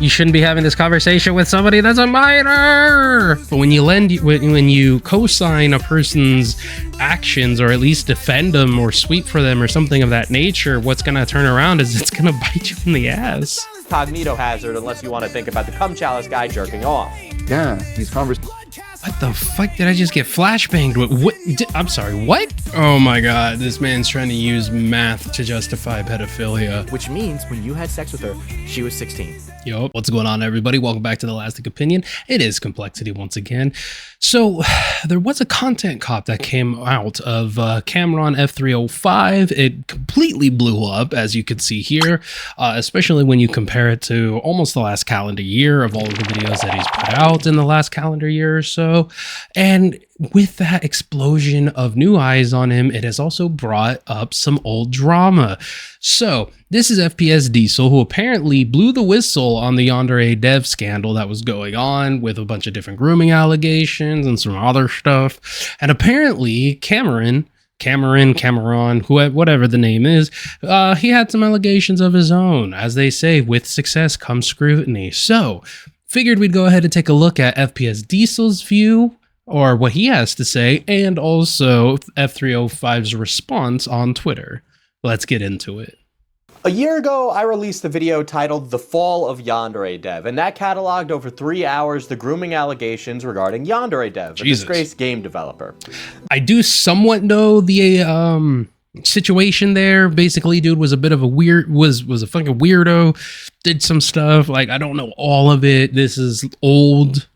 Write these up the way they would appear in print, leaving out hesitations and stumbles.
You shouldn't be having this conversation with somebody that's a minor. But when you co-sign a person's actions, or at least defend them or sweep for them or something of that nature, what's gonna turn around is it's gonna bite you in the ass. Cognito hazard unless you want to think about the cum chalice guy jerking off. Yeah, these conversations. What the fuck did I just get flashbanged with? What? I'm sorry, what? Oh my god, this man's trying to use math to justify pedophilia. Which means when you had sex with her, she was 16. Yo, what's going on, everybody? Welcome back to The Elastic Opinion. It is Kmplxity once again. So, there was a content cop that came out of CameronF305. It completely blew up, as you can see here, especially when you compare it to almost the last calendar year of all of the videos that he's put out in the last calendar year or so. And with that explosion of new eyes on him, it has also brought up some old drama. So this is FPS Diesel, who apparently blew the whistle on the Deorieo dev scandal that was going on with a bunch of different grooming allegations and some other stuff. And apparently Cameron, whatever the name is, he had some allegations of his own. As they say, with success comes scrutiny. So figured we'd go ahead and take a look at FPS Diesel's view, or what he has to say, and also F305's response on Twitter. Let's get into it. A year ago, I released a video titled The Fall of Deorieo Dev, and that cataloged over 3 hours the grooming allegations regarding Deorieo Dev, a disgraced game developer. I do somewhat know the situation there. Basically, dude was a bit of a was a fucking weirdo, did some stuff. Like, I don't know all of it. This is old,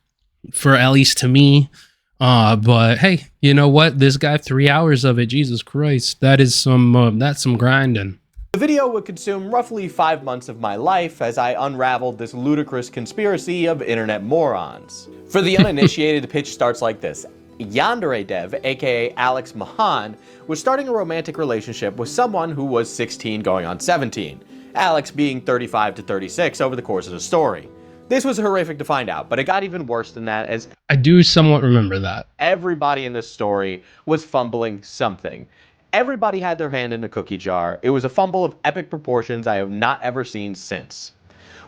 for at least to me. But hey, you know what? This guy, 3 hours of it, Jesus Christ, that is that's some grinding. The video would consume roughly 5 months of my life as I unraveled this ludicrous conspiracy of internet morons. For the uninitiated, the pitch starts like this. Deorieo Dev, aka Alex Mahan, was starting a romantic relationship with someone who was 16 going on 17, Alex being 35 to 36 over the course of the story. This was horrific to find out, but it got even worse than that, as I do somewhat remember that. Everybody in this story was fumbling something. Everybody had their hand in the cookie jar. It was a fumble of epic proportions I have not ever seen since.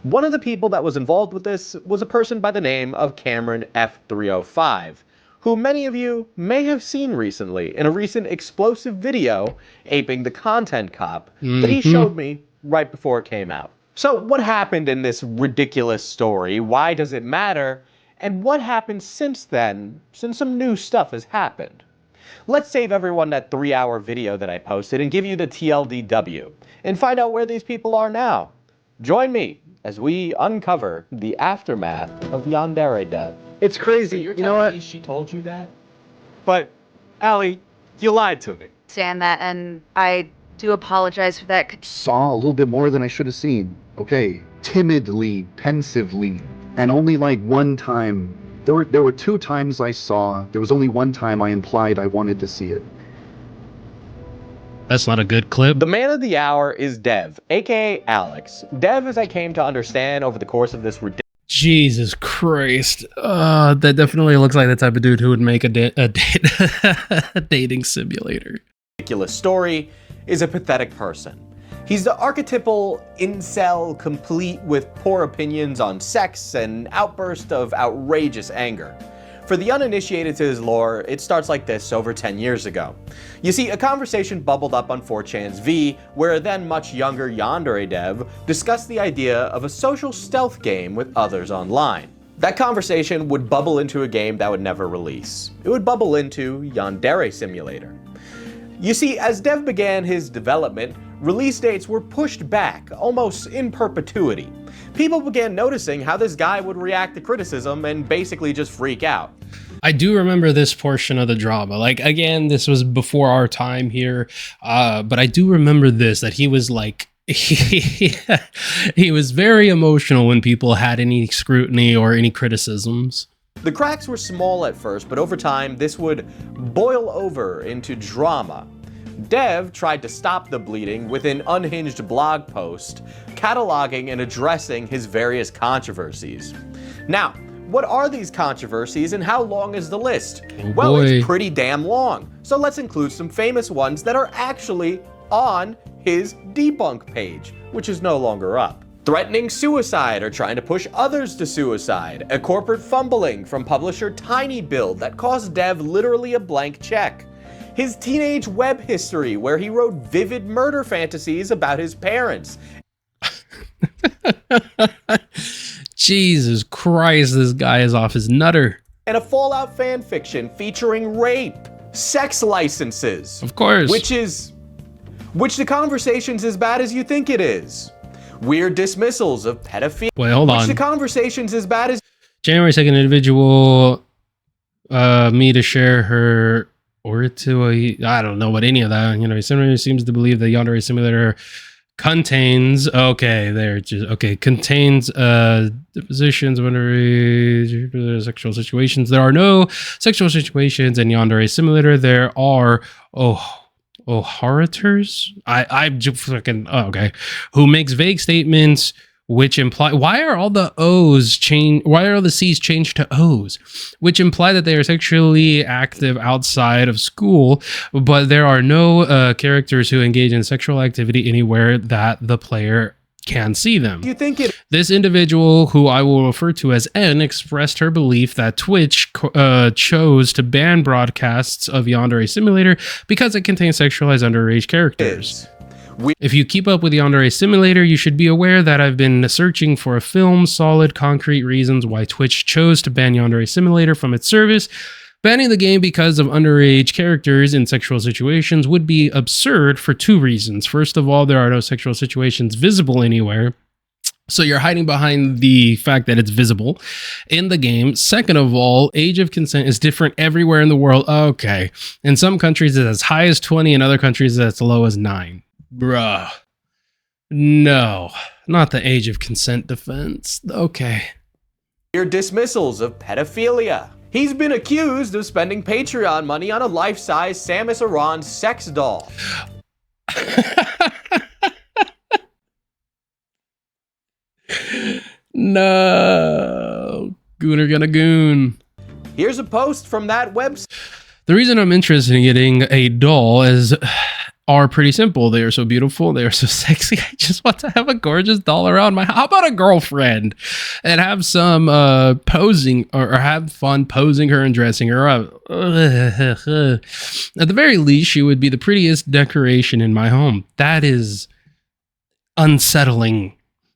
One of the people that was involved with this was a person by the name of CameronF305, who many of you may have seen recently in a recent explosive video aping the content cop that he showed me right before it came out. So what happened in this ridiculous story? Why does it matter? And what happened since then, since some new stuff has happened? Let's save everyone that 3-hour video that I posted and give you the TLDW and find out where these people are now. Join me as we uncover the aftermath of Deorieo Dev. It's crazy. You're you know what? telling me she told you that? But, Allie, you lied to me. Understand that, and I do apologize for that. Saw a little bit more than I should have seen. Okay, timidly, pensively, and only like one time. There were 2 times I saw. There was only one time I implied I wanted to see it. That's not a good clip. The man of the hour is Dev, aka Alex. Dev, as I came to understand over the course of this Jesus Christ. That definitely looks like the type of dude who would make a dating simulator. ridiculous story, is a pathetic person. He's the archetypal incel, complete with poor opinions on sex and outburst of outrageous anger. For the uninitiated to his lore, it starts like this over 10 years ago. You see, a conversation bubbled up on 4chan's V, where a then much younger Deorieo Dev discussed the idea of a social stealth game with others online. That conversation would bubble into a game that would never release. It would bubble into Yandere Simulator. You see, as Dev began his development, release dates were pushed back, almost in perpetuity. People began noticing how this guy would react to criticism and basically just freak out. I do remember this portion of the drama. Like, again, this was before our time here, but I do remember this, that he was like, he was very emotional when people had any scrutiny or any criticisms. The cracks were small at first, but over time, this would boil over into drama. Dev tried to stop the bleeding with an unhinged blog post, cataloging and addressing his various controversies. Now, what are these controversies and how long is the list? Well, it's pretty damn long, so let's include some famous ones that are actually on his debunk page, which is no longer up. threatening suicide or trying to push others to suicide, a corporate fumbling from publisher Tiny Build that cost Dev literally a blank check, his teenage web history where he wrote vivid murder fantasies about his parents. Jesus Christ, this guy is off his nutter. And a Fallout fanfiction featuring rape, sex licenses. Of course. Which the conversation's as bad as you think it is. Weird dismissals of pedophilia. Wait, hold on. Which the conversation's as bad as... January 2nd, individual me to share her or to a... I don't know what any of that. You know, somebody seems to believe the Yandere Simulator contains... Okay, there. Okay, contains depositions of underage sexual situations. There are no sexual situations in Yandere Simulator. There are... orators? I just fucking okay. Who makes vague statements which imply why are all the O's changed? Why are all the C's changed to O's? Which imply that they are sexually active outside of school, but there are no characters who engage in sexual activity anywhere that the player can see them. You think it... This individual, who I will refer to as N, expressed her belief that Twitch chose to ban broadcasts of Yandere Simulator because it contains sexualized underage characters. If you keep up with Yandere Simulator, you should be aware that I've been searching for a film, solid, concrete reasons why Twitch chose to ban Yandere Simulator from its service. Banning the game because of underage characters in sexual situations would be absurd for two reasons. First of all, there are no sexual situations visible anywhere, so you're hiding behind the fact that it's visible in the game. Second of all, age of consent is different everywhere in the world. Okay. In some countries, it's as high as 20. In other countries, it's as low as 9. Bruh. No. Not the age of consent defense. Okay. Your dismissals of pedophilia. He's been accused of spending Patreon money on a life-size Samus Aran sex doll. No. Gooner gonna goon. Here's a post from that website. The reason I'm interested in getting a doll are pretty simple. They are so beautiful. They are so sexy. I just want to have a gorgeous doll around my house. How about a girlfriend and have some posing or have fun posing her and dressing her up. At the very least, she would be the prettiest decoration in my home. That is unsettling.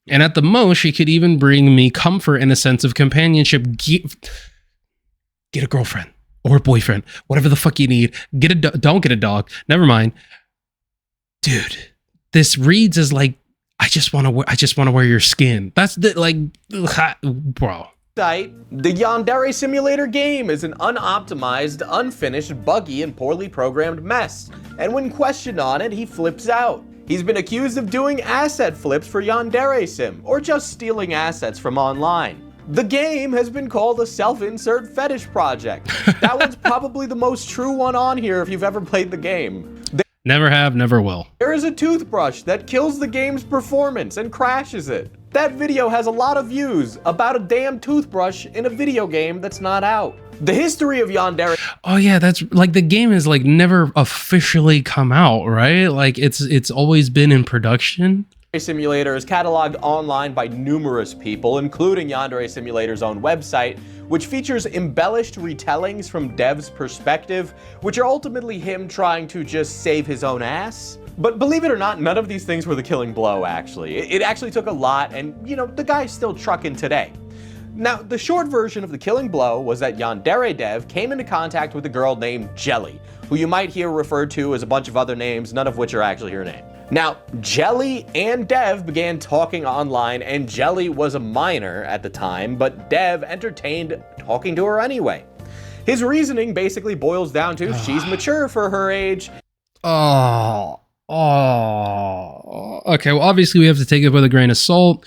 And at the most, she could even bring me comfort and a sense of companionship. Get a girlfriend or a boyfriend, whatever the fuck you need. Don't get a dog. Never mind. Dude, this reads as like, I just want to wear your skin. That's the like, bro. The Yandere Simulator game is an unoptimized, unfinished, buggy, and poorly programmed mess. And when questioned on it, he flips out. He's been accused of doing asset flips for Yandere Sim, or just stealing assets from online. The game has been called a self-insert fetish project. That one's probably the most true one on here if you've ever played the game. Never have, never will. There is a toothbrush that kills the game's performance and crashes it. That video has a lot of views about a damn toothbrush in a video game that's not out. The history of Yandere... Oh yeah, that's like the game has like never officially come out, right? Like it's always been in production. Simulator is cataloged online by numerous people, including Yandere Simulator's own website, which features embellished retellings from Dev's perspective, which are ultimately him trying to just save his own ass. But believe it or not, none of these things were the killing blow, actually. It actually took a lot, and, you know, the guy's still trucking today. Now, the short version of the killing blow was that Yandere Dev came into contact with a girl named Jelly, who you might hear referred to as a bunch of other names, none of which are actually her name. Now, Jelly and Dev began talking online, and Jelly was a minor at the time, but Dev entertained talking to her anyway. His reasoning basically boils down to she's mature for her age. Okay, well, obviously we have to take it with a grain of salt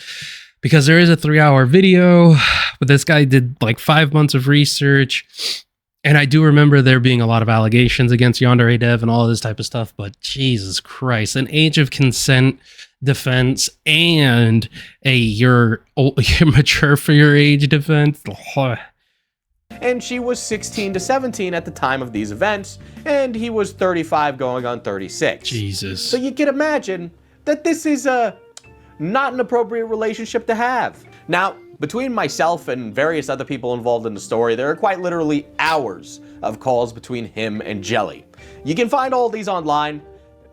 because there is a 3-hour video, but this guy did like 5 months of research. And I do remember there being a lot of allegations against Yandere Dev and all this type of stuff, but Jesus Christ, an age of consent defense and a you're mature for your age defense. And she was 16 to 17 at the time of these events, and he was 35 going on 36. Jesus. So you can imagine that this is not an appropriate relationship to have. Now, between myself and various other people involved in the story, there are quite literally hours of calls between him and Jelly. You can find all these online.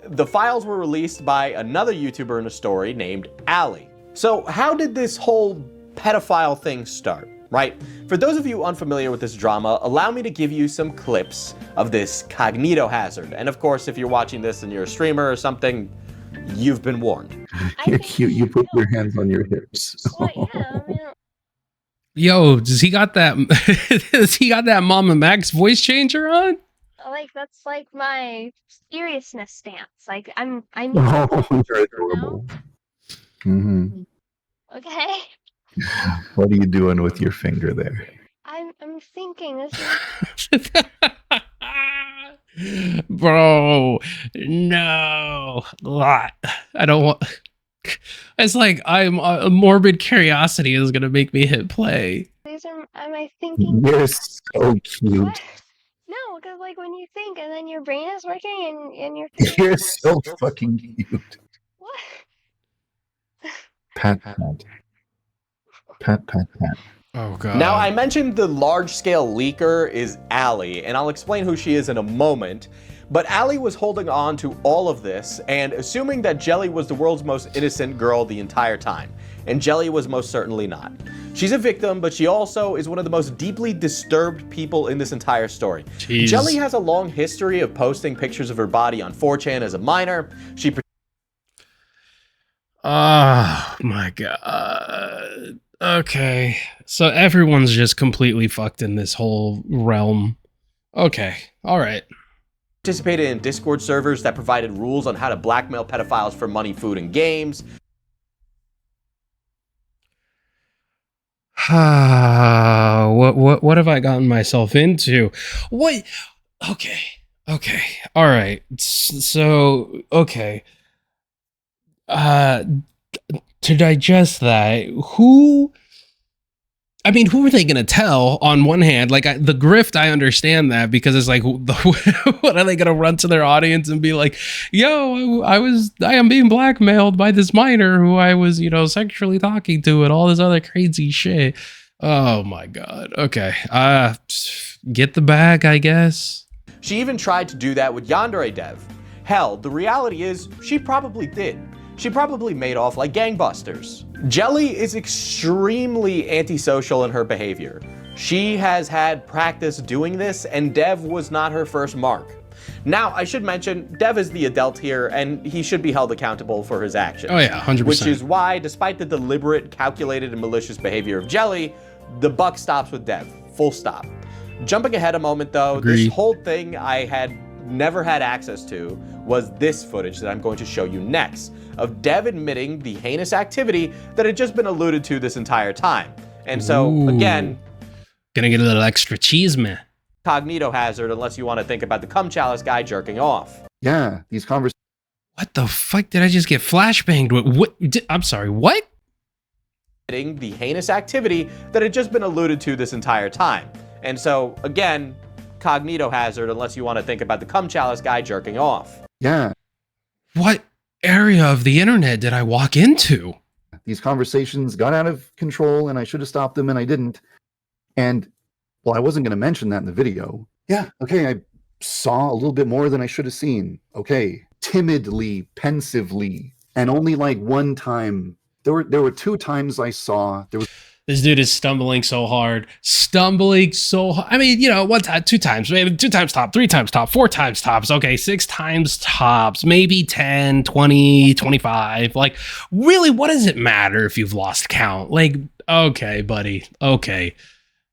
The files were released by another YouTuber in the story named Ali. So how did this whole pedophile thing start, right? For those of you unfamiliar with this drama, allow me to give you some clips of this cognito hazard. And of course, if you're watching this and you're a streamer or something, you've been warned. You're cute. You put your hands on your hips. Well, yeah, I mean, Yo, does he got that? Does he got that Mama Max voice changer on? like that's like my seriousness stance. Like I need Oh, to, you're adorable. Mm-hmm. okay. What are you doing with your finger there? I'm thinking this is Bro, no. I don't want. It's like a morbid curiosity is gonna make me hit play. these are am I thinking You're so cute. what? No, because like when you think and then your brain is working and you're You're so fucking cute. what? Pat, pat. Pat, pat, pat. Oh god. Now, I mentioned the large-scale leaker is Allie, and I'll explain who she is in a moment. But Allie was holding on to all of this and assuming that Jelly was the world's most innocent girl the entire time. And Jelly was most certainly not. She's a victim, but she also is one of the most deeply disturbed people in this entire story. Jeez. Jelly has a long history of posting pictures of her body on 4chan as a minor. She Oh my god. Okay. So everyone's just completely fucked in this whole realm. Okay. All right. participated in Discord servers that provided rules on how to blackmail pedophiles for money, food, and games. What have I gotten myself into? What? Okay. All right. So, okay. To digest that, who are they going to tell? On one hand, like the grift, I understand that because it's like, what are they going to run to their audience and be like, yo, I am being blackmailed by this minor who I was, sexually talking to and all this other crazy shit. Oh my God. Okay. Get the bag, I guess. She even tried to do that with Yandere Dev. Hell, the reality is, she probably did. She probably made off like gangbusters. Jelly is extremely antisocial in her behavior. She has had practice doing this, and Dev was not her first mark. Now, I should mention, Dev is the adult here, and he should be held accountable for his actions. Oh yeah, 100%. Which is why, despite the deliberate, calculated, and malicious behavior of Jelly, the buck stops with Dev. Full stop. Jumping ahead a moment though, Agreed. This whole thing I had never had access to was this footage that I'm going to show you next, of Dev admitting the heinous activity that had just been alluded to this entire time. And so, Ooh. again, Gonna get a little extra cheese, man. cognito hazard unless you want to think about the cum chalice guy jerking off. Yeah, these conversations. What the fuck did I just get flashbanged with? What? I'm sorry, what? Admitting the heinous activity that had just been alluded to this entire time. And so, again, cognito hazard unless you want to think about the cum chalice guy jerking off. Yeah, What area of the internet did I walk into? these conversations got out of control and I should have stopped them and I didn't. And, well, I wasn't going to mention that in the video. Yeah, okay, I saw a little bit more than I should have seen. Okay, timidly, pensively, and only like one time. There were two times I saw. There was This dude is stumbling so hard. I mean, one time, two times, maybe 2 times top, 3 times top, 4 times tops. Okay, 6 times tops, maybe 10, 20, 25. Like, really, what does it matter if you've lost count? Like, okay, buddy. Okay.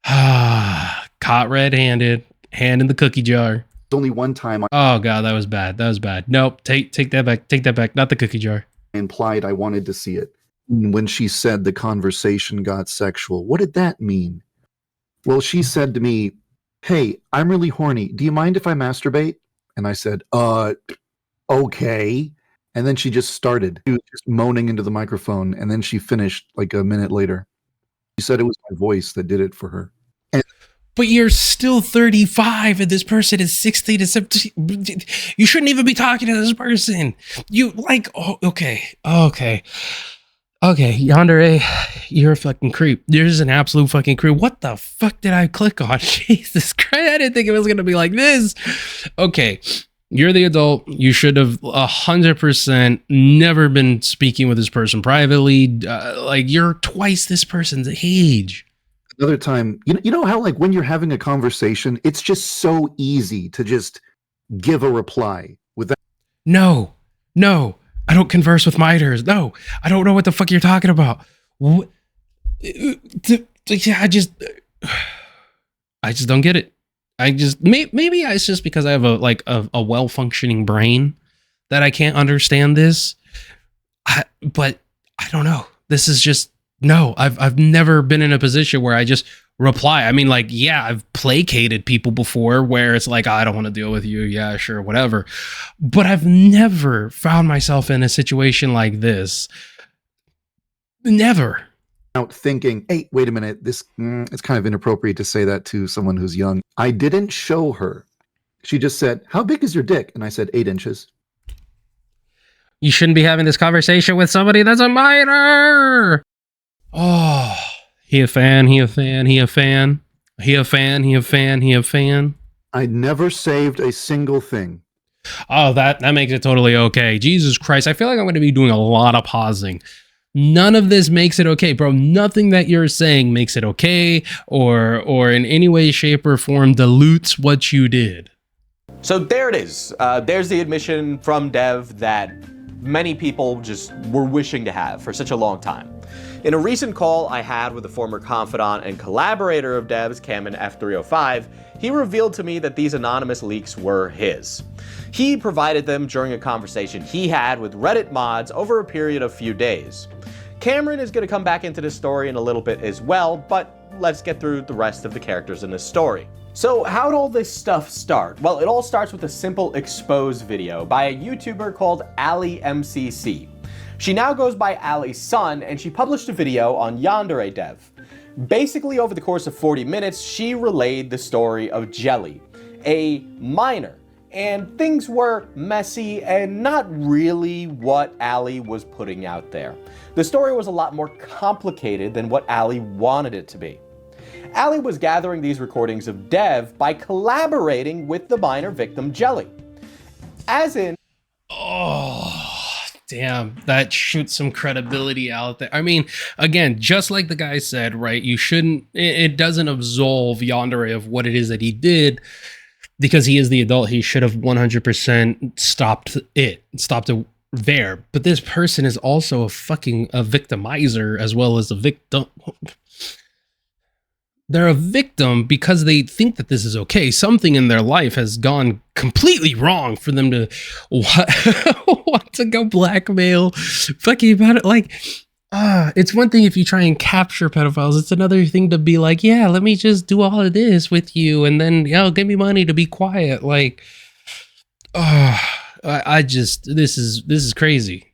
Caught red-handed, hand in the cookie jar. only one time I Oh God, that was bad. Nope, take that back. Take that back. Not the cookie jar. implied I wanted to see it. When she said the conversation got sexual, what did that mean? Well, she said to me, "Hey, I'm really horny. Do you mind if I masturbate?" And I said, okay. And then she just started. She was just moaning into the microphone, and then she finished like a minute later. She said it was my voice that did it for her. But you're still 35 and this person is 60 to 70. You shouldn't even be talking to this person. You like, oh, okay. Okay, Yandere, you're a fucking creep. You're just an absolute fucking creep. What the fuck did I click on? Jesus Christ, I didn't think it was gonna be like this. Okay, you're the adult. You should have 100% never been speaking with this person privately. Like, you're twice this person's age. Another time, you know how like when you're having a conversation, it's just so easy to just give a reply without. No, I don't converse with miters. No, I don't know what the fuck you're talking about. What? Yeah, I just don't get it. Maybe it's just because I have a well-functioning brain that I can't understand this. But I don't know. This is just no. I've never been in a position where I just reply. I mean, like, yeah, I've placated people before where it's like, I don't want to deal with you. Yeah, sure, whatever. But I've never found myself in a situation like this. Never. Out thinking, hey, wait a minute, this it's kind of inappropriate to say that to someone who's young. I didn't show her. She just said, how big is your dick? And I said, 8 inches. You shouldn't be having this conversation with somebody that's a minor. Oh, he a fan. I never saved a single thing. Oh, that makes it totally okay. Jesus Christ, I feel like I'm going to be doing a lot of pausing. None of this makes it okay, bro. Nothing that you're saying makes it okay or in any way, shape, or form dilutes what you did. So there it is. There's the admission from Dev that many people just were wishing to have for such a long time. In a recent call I had with a former confidant and collaborator of Dev's, CameronF305, he revealed to me that these anonymous leaks were his. He provided them during a conversation he had with Reddit mods over a period of few days. Cameron is going to come back into this story in a little bit as well, but let's get through the rest of the characters in this story. So how'd all this stuff start? Well, it all starts with a simple expose video by a YouTuber called AliMCC. She now goes by Ali's son, and she published a video on Yandere Dev. Basically, over the course of 40 minutes, she relayed the story of Jelly, a minor, and things were messy and not really what Ali was putting out there. The story was a lot more complicated than what Ali wanted it to be. Ali was gathering these recordings of Dev by collaborating with the minor victim Jelly. As in... Oh, damn, that shoots some credibility out there. I mean, again, just like the guy said, right, you shouldn't, it doesn't absolve Yandere of what it is that he did, because he is the adult. He should have 100% stopped it there. But this person is also a victimizer as well as a victim. They're a victim because they think that this is okay. Something in their life has gone completely wrong for them to want to go blackmail fucking about it. Like, it's one thing if you try and capture pedophiles. It's another thing to be like, yeah, let me just do all of this with you, and then, give me money to be quiet. Like, this is crazy.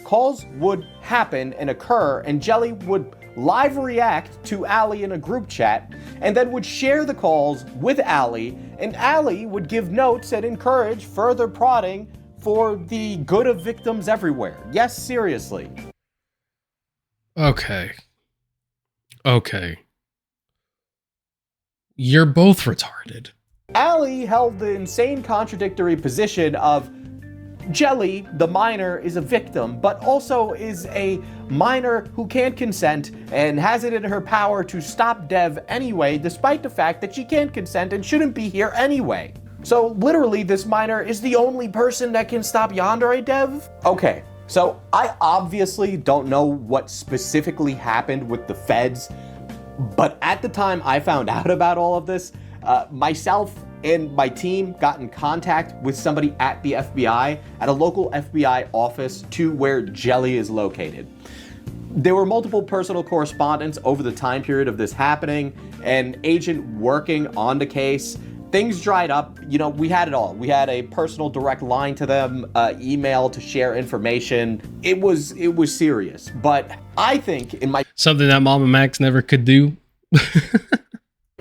Calls would happen and occur, and Jelly would live react to Ali in a group chat, and then would share the calls with Ali, and Ali would give notes and encourage further prodding for the good of victims everywhere. Yes, seriously. Okay. You're both retarded. Ali held the insane contradictory position of Jelly, the minor, is a victim, but also is a minor who can't consent and has it in her power to stop Dev anyway, despite the fact that she can't consent and shouldn't be here anyway. So literally, this minor is the only person that can stop Yandere Dev? Okay, so I obviously don't know what specifically happened with the feds, but at the time I found out about all of this, myself and my team got in contact with somebody at the FBI, at a local FBI office to where Jelly is located. There were multiple personal correspondence over the time period of this happening, an agent working on the case. Things dried up. We had it all. We had a personal direct line to them, email to share information. It was serious, but I think in my something that Mama Max never could do.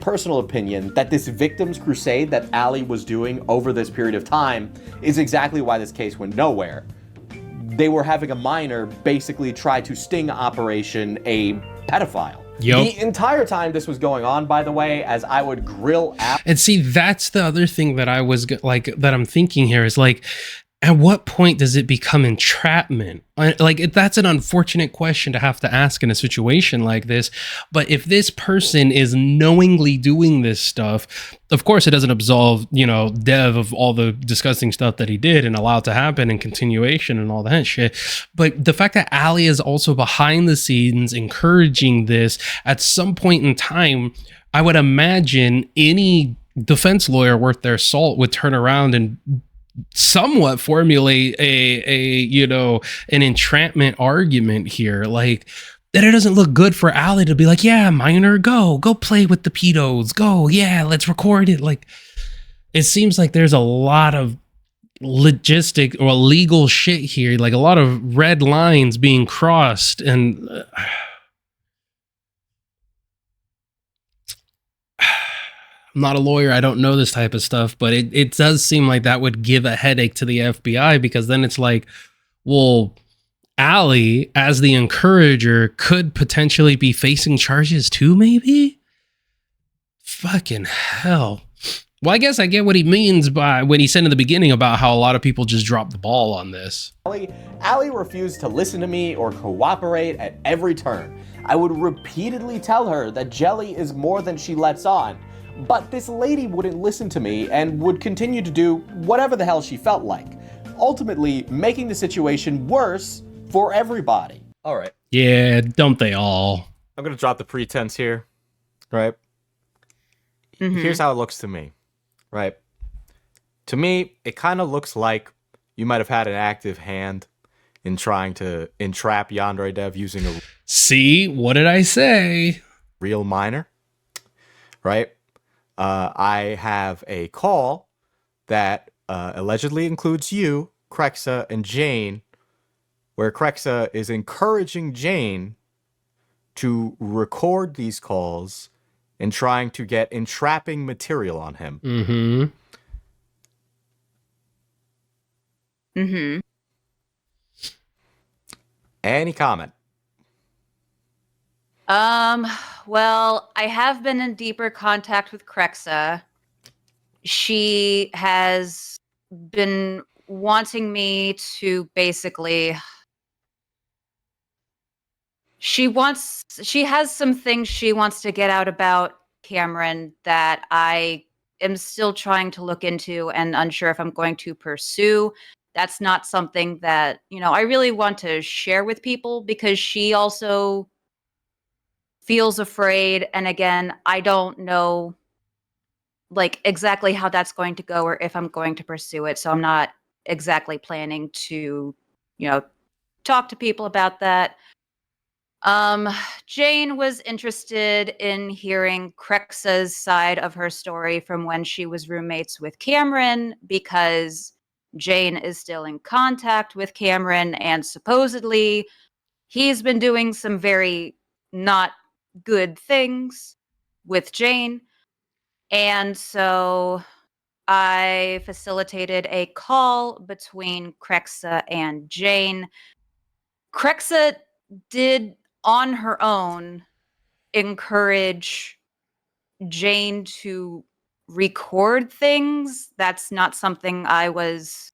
personal opinion, that this victims crusade that Ali was doing over this period of time is exactly why this case went nowhere. they were having a minor basically try to sting operation a pedophile. Yep. The entire time this was going on, by the way, as I would grill out. And see, that's the other thing that I was like, that I'm thinking here is like, at what point does it become entrapment? Like, that's an unfortunate question to have to ask in a situation like this. But if this person is knowingly doing this stuff, of course, it doesn't absolve, Dev of all the disgusting stuff that he did and allowed to happen and continuation and all that shit. But the fact that Allie is also behind the scenes encouraging this at some point in time, I would imagine any defense lawyer worth their salt would turn around and somewhat formulate an entrapment argument here, like that it doesn't look good for Allie to be like, yeah, minor, go play with the pedos, go, yeah, let's record it. Like, it seems like there's a lot of logistic or legal shit here, like a lot of red lines being crossed, and I'm not a lawyer, I don't know this type of stuff, but it does seem like that would give a headache to the FBI, because then it's like, well, Allie, as the encourager, could potentially be facing charges too, maybe? Fucking hell. Well, I guess I get what he means by when he said in the beginning about how a lot of people just drop the ball on this. Allie refused to listen to me or cooperate at every turn. I would repeatedly tell her that Jelly is more than she lets on. But this lady wouldn't listen to me and would continue to do whatever the hell she felt like, ultimately making the situation worse for everybody. All right. Yeah, don't they all? I'm going to drop the pretense here, right? Here's how it looks to me, right? To me, it kind of looks like you might have had an active hand in trying to entrap Yandere Dev using a... See, what did I say? ...real minor, right? I have a call that allegedly includes you, Krexa, and Jane, where Krexa is encouraging Jane to record these calls and trying to get entrapping material on him. Any comment? Well, I have been in deeper contact with Krexa. She has been wanting me to basically... She has some things she wants to get out about Cameron that I am still trying to look into and unsure if I'm going to pursue. That's not something that, I really want to share with people, because she also feels afraid. And again, I don't know like exactly how that's going to go or if I'm going to pursue it. So I'm not exactly planning to, talk to people about that. Jane was interested in hearing Krexa's side of her story from when she was roommates with Cameron, because Jane is still in contact with Cameron, and supposedly he's been doing some very not good things with Jane. And so I facilitated a call between Krexa and Jane. Krexa did on her own encourage Jane to record things. That's not something I was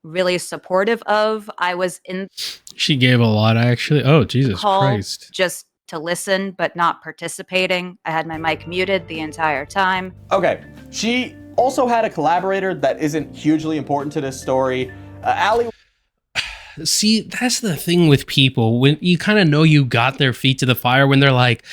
really supportive of. I was in... She gave a lot, actually. Oh, Jesus Christ. Just to listen, but not participating. I had my mic muted the entire time. Okay, she also had a collaborator that isn't hugely important to this story. Allie... See, that's the thing with people. When you kind of know you got their feet to the fire, when they're like,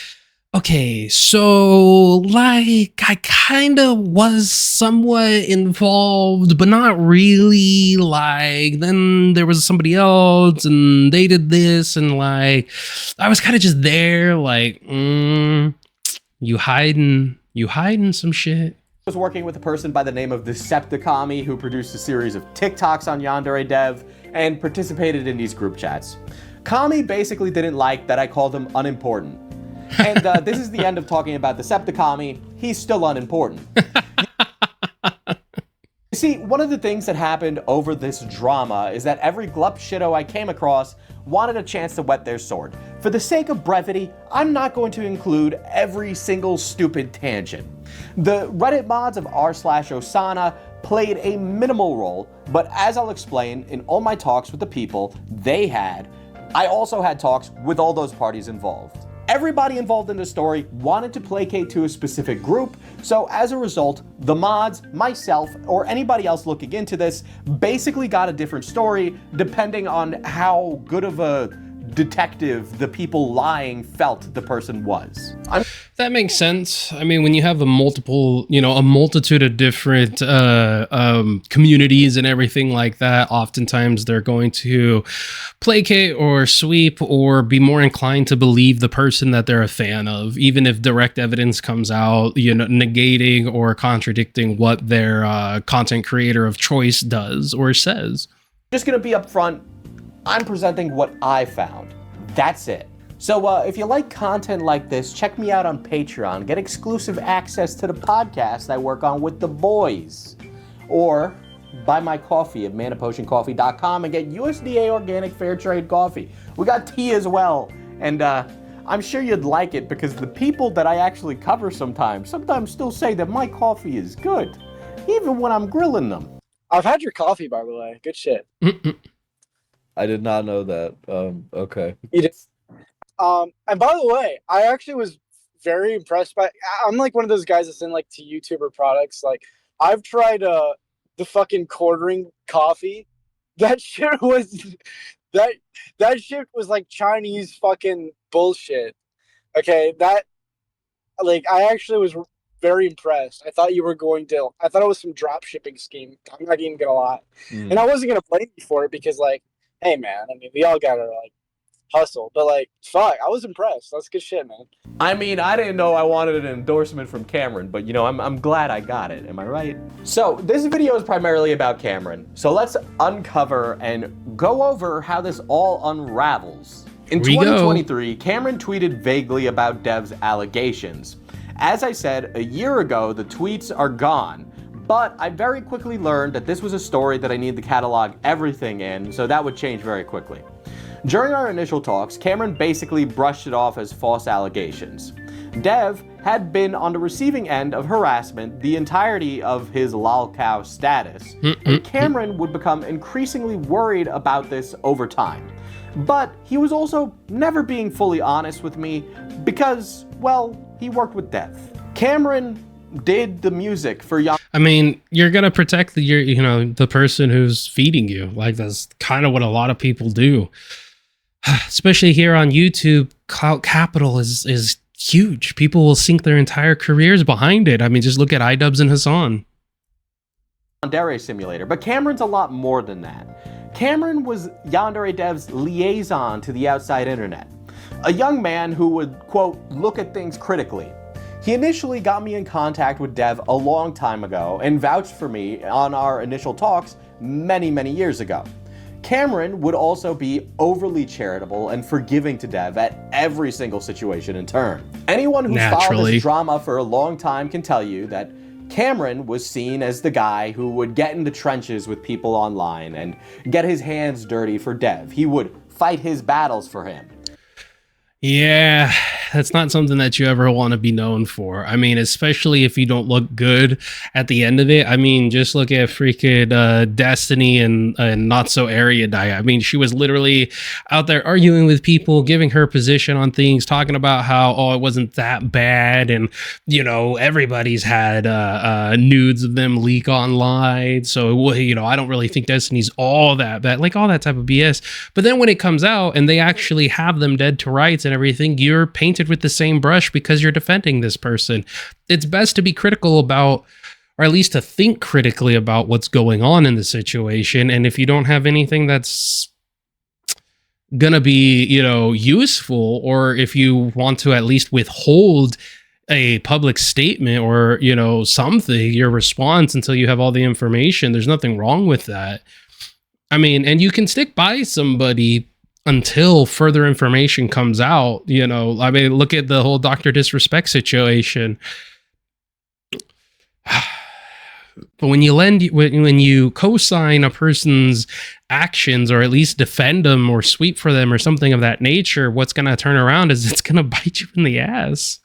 okay, so like I kind of was somewhat involved, but not really. Like then there was somebody else and they did this, and like I was kind of just there, like you hiding some shit. Was working with a person by the name of Decepticami, who produced a series of TikToks on Yandere Dev and participated in these group chats. Kami basically didn't like that I called him unimportant. And this is the end of talking about Decepticami. He's still unimportant. You see, one of the things that happened over this drama is that every glup shitto I came across wanted a chance to wet their sword. For the sake of brevity, I'm not going to include every single stupid tangent. The Reddit mods of r/Osana played a minimal role, but as I'll explain in all my talks with the people they had, I also had talks with all those parties involved. Everybody involved in the story wanted to placate to a specific group, so as a result, the mods, myself, or anybody else looking into this basically got a different story depending on how good of a detective the people lying felt the person was. That makes sense. I mean, when you have a multitude of different communities and everything like that, oftentimes they're going to placate or sweep or be more inclined to believe the person that they're a fan of, even if direct evidence comes out, negating or contradicting what their content creator of choice does or says. Just gonna be upfront, I'm presenting what I found. That's it. So if you like content like this, check me out on Patreon. Get exclusive access to the podcast I work on with the boys. Or buy my coffee at manapotioncoffee.com and get USDA organic fair trade coffee. We got tea as well. And I'm sure you'd like it because the people that I actually cover sometimes still say that my coffee is good, even when I'm grilling them. I've had your coffee, by the way. Good shit. I did not know that. Okay. You did. And by the way, I actually was very impressed by. I'm like one of those guys that's in like to YouTuber products. Like I've tried the fucking quartering coffee. That shit was that shit was like Chinese fucking bullshit. Okay, that like I actually was very impressed. I thought it was some drop shipping scheme. I'm not even gonna lie, and I wasn't gonna blame you for it because like, hey man, I mean we all gotta like hustle, but like fuck, I was impressed. That's good shit, man. I mean, I didn't know I wanted an endorsement from Cameron, but I'm glad I got it. Am I right? So this video is primarily about Cameron. So let's uncover and go over how this all unravels. In 2023, Cameron tweeted vaguely about Dev's allegations. As I said, a year ago, the tweets are gone, but I very quickly learned that this was a story that I needed to catalog everything in, so that would change very quickly. During our initial talks, Cameron basically brushed it off as false allegations. Dev had been on the receiving end of harassment the entirety of his lolcow status, and Cameron would become increasingly worried about this over time. But he was also never being fully honest with me because, well, he worked with Dev. Cameron did the music for young. I mean, you're gonna protect the person who's feeding you. Like that's kind of what a lot of people do. Especially here on YouTube, clout capital is huge. People will sink their entire careers behind it. I mean, just look at iDubbbz and Hassan. Yandere simulator, but Cameron's a lot more than that. Cameron was Yandere Dev's liaison to the outside internet. A young man who would, quote, look at things critically. He initially got me in contact with Dev a long time ago and vouched for me on our initial talks many, many years ago. Cameron would also be overly charitable and forgiving to Dev at every single situation in turn. Anyone who's followed this drama for a long time can tell you that Cameron was seen as the guy who would get in the trenches with people online and get his hands dirty for Dev. He would fight his battles for him. Yeah, that's not something that you ever want to be known for. I mean, especially if you don't look good at the end of it. I mean, just look at freaking Destiny and Not So Erudite. I mean, she was literally out there arguing with people, giving her position on things, talking about how, oh, it wasn't that bad. And, everybody's had nudes of them leak online. So, I don't really think Destiny's all that bad, like all that type of BS. But then when it comes out and they actually have them dead to rights and everything, you're painted with the same brush because you're defending this person. It's best to be critical about, or at least to think critically about what's going on in the situation. And if you don't have anything that's gonna be, useful, or if you want to at least withhold a public statement or, something, your response until you have all the information, there's nothing wrong with that. I mean, and you can stick by somebody until further information comes out. I mean, look at the whole Dr. Disrespect situation. But when you co-sign a person's actions, or at least defend them or sweep for them or something of that nature, what's going to turn around is it's going to bite you in the ass.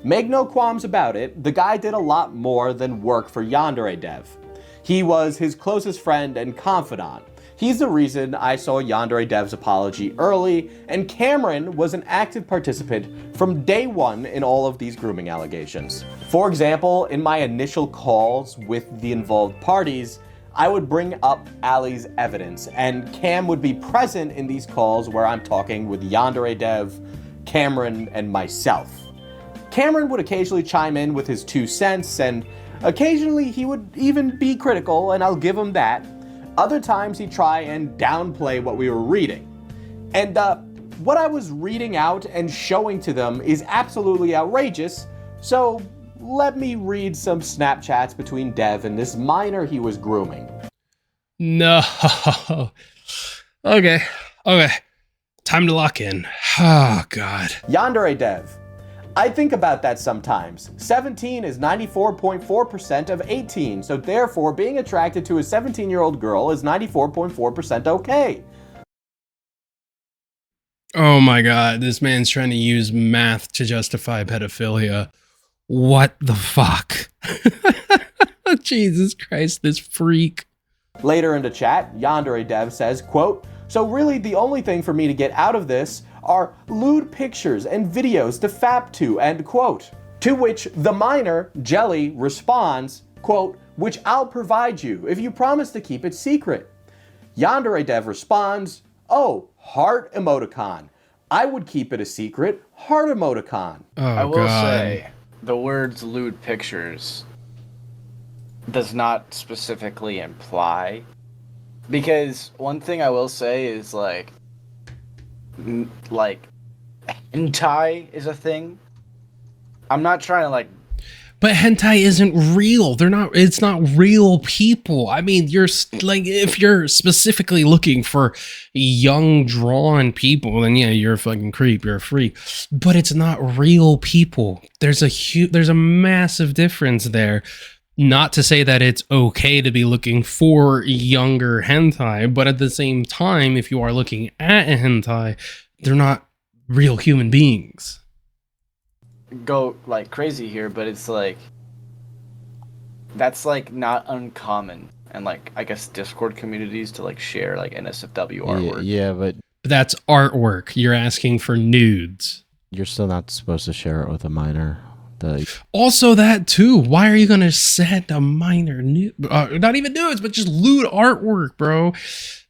Make no qualms about it, the guy did a lot more than work for Yandere Dev. He was his closest friend and confidant. He's the reason I saw Yandere Dev's apology early, and Cameron was an active participant from day one in all of these grooming allegations. For example, in my initial calls with the involved parties, I would bring up Ali's evidence, and Cam would be present in these calls where I'm talking with Yandere Dev, Cameron, and myself. Cameron would occasionally chime in with his 2 cents, and occasionally he would even be critical, and I'll give him that. Other times he'd try and downplay what we were reading. And what I was reading out and showing to them is absolutely outrageous, so let me read some Snapchats between Dev and this minor he was grooming. No. Okay. Time to lock in. Oh, God. Yandere Dev. I think about that sometimes. 17 is 94.4% of 18, so therefore being attracted to a 17-year-old girl is 94.4% okay. Oh my God, this man's trying to use math to justify pedophilia. What the fuck? Jesus Christ, this freak. Later in the chat, Yandere Dev says, quote, "So really the only thing for me to get out of this are lewd pictures and videos to fap to," end quote. To which the minor, Jelly, responds, quote, "which I'll provide you if you promise to keep it secret." Yandere Dev responds, "Oh, heart emoticon. I would keep it a secret, heart emoticon." Oh, I will God. say, the words lewd pictures does not specifically imply, because one thing I will say is like hentai is a thing. I'm not trying to like, but hentai isn't real. It's not real people. I mean, like, if you're specifically looking for young drawn people, then yeah, you're a fucking creep, you're a freak. But it's not real people. There's a massive difference there. Not to say that it's okay to be looking for younger hentai, but at the same time, if you are looking at a hentai, they're not real human beings. go like crazy here, but it's like that's like not uncommon, and like I guess Discord communities to like share like NSFW artwork. Yeah, but That's artwork. You're asking for nudes. you're still not supposed to share it with a minor. Also that too. Why are you going to send a minor nude? Not even nudes, but just lewd artwork, bro.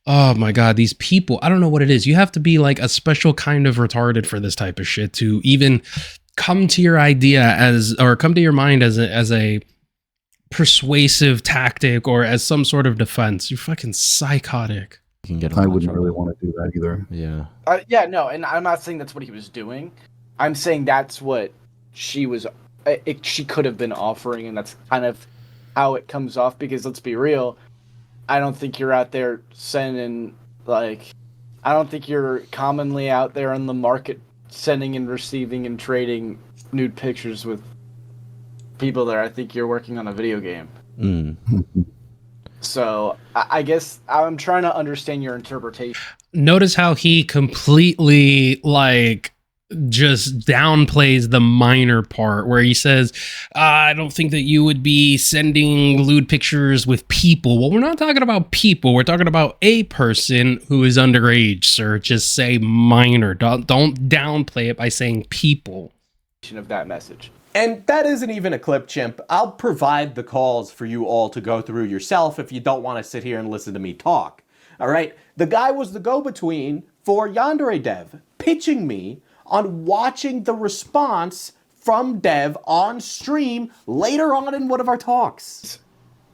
Oh my God, these people. I don't know what it is. You have to be like a special kind of retarded for this type of shit to even come to your idea come to your mind as a persuasive tactic or as some sort of defense. You're fucking psychotic. You can get. I wouldn't really want to do that either. Yeah. Yeah, no, and I'm not saying that's what he was doing. I'm saying that's what she was. She could have been offering, and that's kind of how it comes off. Because let's be real, I don't think you're out there sending like. I don't think you're commonly out there on the market sending and receiving and trading nude pictures with people there. I think you're working on a video game. Mm. So I guess I'm trying to understand your interpretation. Notice how he completely like just downplays the minor part where he says, I don't think that you would be sending lewd pictures with people. Well, we're not talking about people. We're talking about a person who is underage, sir. Just say minor. Don't downplay it by saying people. Of that message. And that isn't even a clip, chimp. I'll provide the calls for you all to go through yourself if you don't want to sit here and listen to me talk. All right? The guy was the go-between for Yandere Dev, pitching me on watching the response from Dev on stream later on in one of our talks.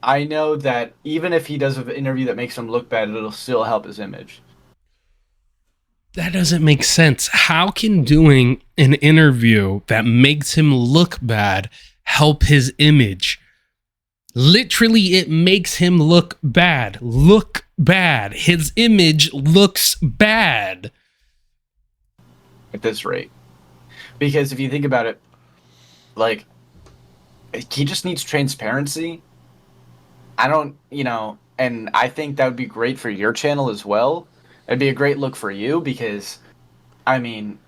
I know that even if he does an interview that makes him look bad, it'll still help his image. That doesn't make sense. How can doing an interview that makes him look bad help his image? Literally, it makes him look bad. Look bad. His image looks bad. At this rate. Because if you think about it, like, he just needs transparency I don't, and I think that would be great for your channel as well. It'd be a great look for you because, I mean,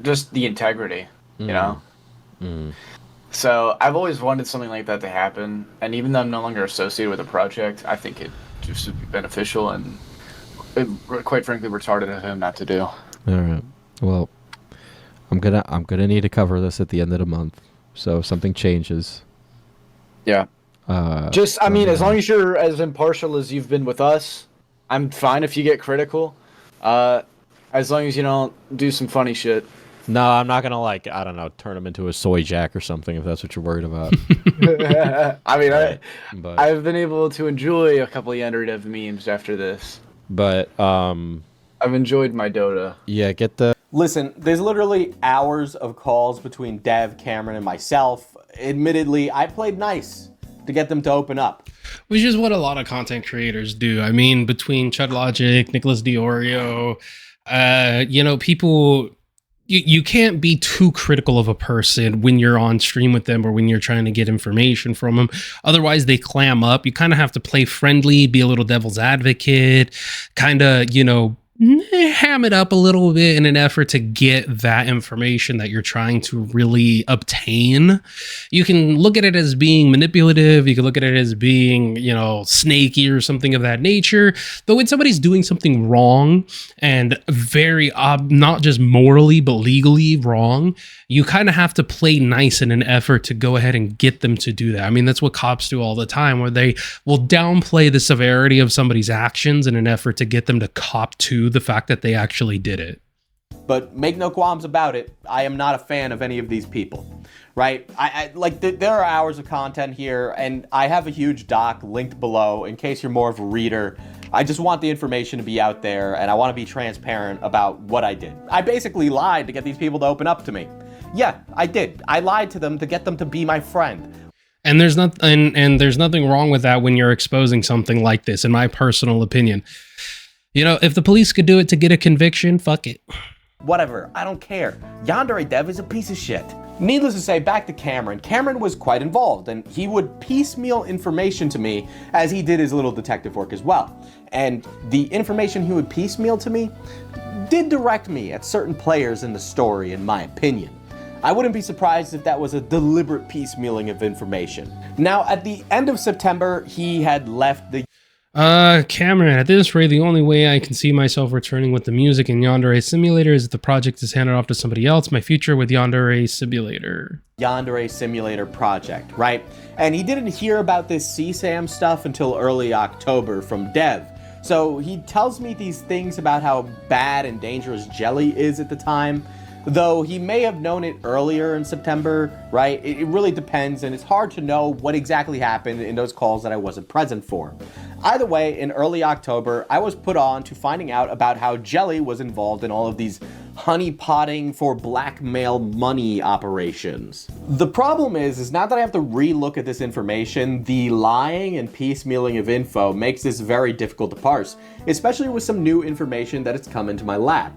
just the integrity, you know? So I've always wanted something like that to happen. And even though I'm no longer associated with the project, I think it just would be beneficial and quite frankly retarded of him not to do. All right. Well, I'm gonna need to cover this at the end of the month. So if something changes. Yeah. I mean, as long as you're as impartial as you've been with us, I'm fine if you get critical. As long as you don't do some funny shit. No, I'm not gonna I don't know, turn him into a soy jack or something if that's what you're worried about. I mean, I've been able to enjoy a couple of Yanderedev memes after this. But I've enjoyed my Dota. Yeah, get the. Listen, there's literally hours of calls between Dev, Cameron, and myself. Admittedly, I played nice to get them to open up. Which is what a lot of content creators do. I mean, between Chud Logic, Nicholas Deorieo, people, you can't be too critical of a person when you're on stream with them or when you're trying to get information from them. Otherwise, they clam up. You kind of have to play friendly, be a little devil's advocate, kind of, ham it up a little bit in an effort to get that information that you're trying to really obtain. You can look at it as being manipulative. You can look at it as being, snaky or something of that nature. But when somebody's doing something wrong and very, not just morally, but legally wrong, you kind of have to play nice in an effort to go ahead and get them to do that. I mean, that's what cops do all the time, where they will downplay the severity of somebody's actions in an effort to get them to cop to the fact that they actually did it. But make no qualms about it, I am not a fan of any of these people, right? There are hours of content here, and I have a huge doc linked below in case you're more of a reader. I just want the information to be out there, and I want to be transparent about what I did. I basically lied to get these people to open up to me. Yeah, I did. I lied to them to get them to be my friend. And there's nothing wrong with that when you're exposing something like this, in my personal opinion. If the police could do it to get a conviction, fuck it. Whatever, I don't care. Yanderedev is a piece of shit. Needless to say, back to Cameron. Cameron was quite involved, and he would piecemeal information to me as he did his little detective work as well. And the information he would piecemeal to me did direct me at certain players in the story, in my opinion. I wouldn't be surprised if that was a deliberate piecemealing of information. Now, at the end of September, he had left the... Cameron, at this rate, the only way I can see myself returning with the music in Yandere Simulator is if the project is handed off to somebody else. My future with Yandere Simulator. Yandere Simulator project, right? And he didn't hear about this CSAM stuff until early October from Dev. So he tells me these things about how bad and dangerous Jelly is at the time. Though he may have known it earlier in September, right? It really depends, and it's hard to know what exactly happened in those calls that I wasn't present for. Either way, in early October, I was put on to finding out about how Jelly was involved in all of these honeypotting for blackmail money operations. The problem is now that I have to re-look at this information, the lying and piecemealing of info makes this very difficult to parse, especially with some new information that has come into my lap.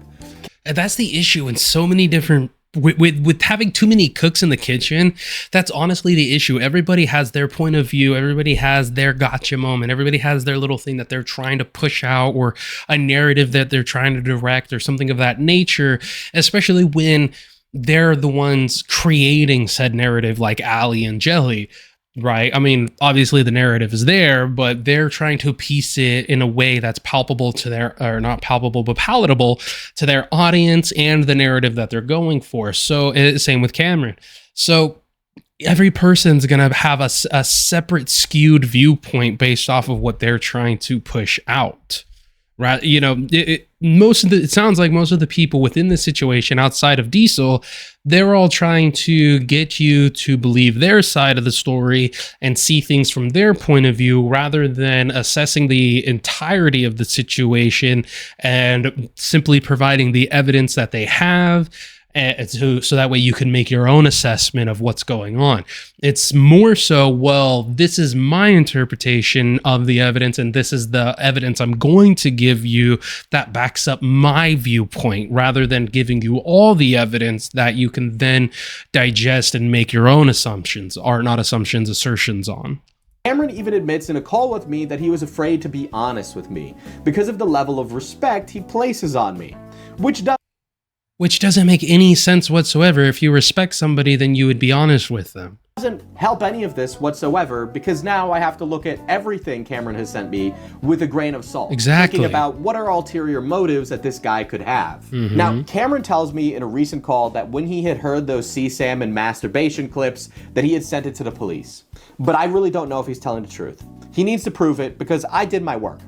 And that's the issue in so many different with having too many cooks in the kitchen. That's honestly the issue. Everybody has their point of view. Everybody has their gotcha moment. Everybody has their little thing that they're trying to push out, or a narrative that they're trying to direct, or something of that nature, especially when they're the ones creating said narrative, like Ali and Jelly. Right. I mean, obviously the narrative is there, but they're trying to piece it in a way that's palpable to their, or not palpable, but palatable to their audience and the narrative that they're going for. So same with Cameron. So every person's going to have a separate skewed viewpoint based off of what they're trying to push out. Right. It sounds like most of the people within this situation outside of Diesel, they're all trying to get you to believe their side of the story and see things from their point of view, rather than assessing the entirety of the situation and simply providing the evidence that they have. So that way you can make your own assessment of what's going on. It's more so, well, this is my interpretation of the evidence, and this is the evidence I'm going to give you that backs up my viewpoint, rather than giving you all the evidence that you can then digest and make your own assumptions, or not assumptions, assertions on. Cameron even admits in a call with me that he was afraid to be honest with me because of the level of respect he places on me, which doesn't make any sense whatsoever. If you respect somebody, then you would be honest with them. doesn't help any of this whatsoever, because now I have to look at everything Cameron has sent me with a grain of salt. Exactly. Thinking about what are ulterior motives that this guy could have. Now, Cameron tells me in a recent call that when he had heard those CSAM and masturbation clips, that he had sent it to the police. But I really don't know if he's telling the truth. He needs to prove it, because I did my work.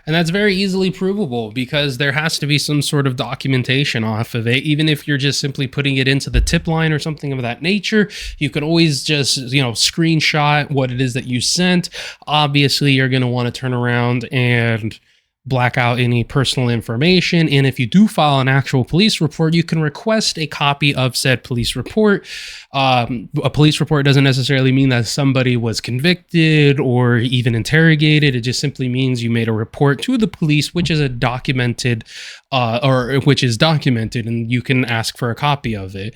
And that's very easily provable, because there has to be some sort of documentation off of it. Even if you're just simply putting it into the tip line or something of that nature, you could always just, you know, screenshot what it is that you sent. Obviously, you're going to want to turn around and black out any personal information. And if you do file an actual police report, you can request a copy of said police report. A police report doesn't necessarily mean that somebody was convicted or even interrogated. It just simply means you made a report to the police, which is documented, and you can ask for a copy of it.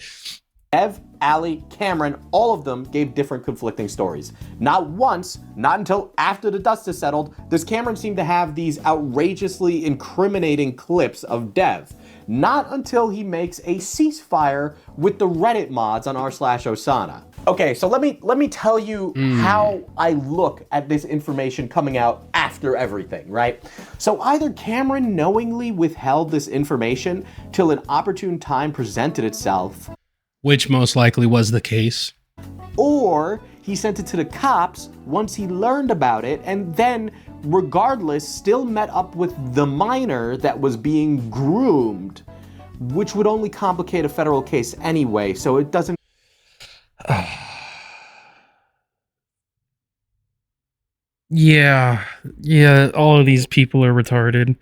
Ev, Allie, Cameron, all of them gave different conflicting stories. Not once, not until after the dust has settled, does Cameron seem to have these outrageously incriminating clips of Dev. Not until he makes a ceasefire with the Reddit mods on r/Osana. Okay, so let me tell you how I look at this information coming out after everything, right? So either Cameron knowingly withheld this information till an opportune time presented itself, which most likely was the case, or he sent it to the cops once he learned about it, and then, regardless, still met up with the minor that was being groomed, which would only complicate a federal case anyway, so it doesn't... Yeah, all of these people are retarded.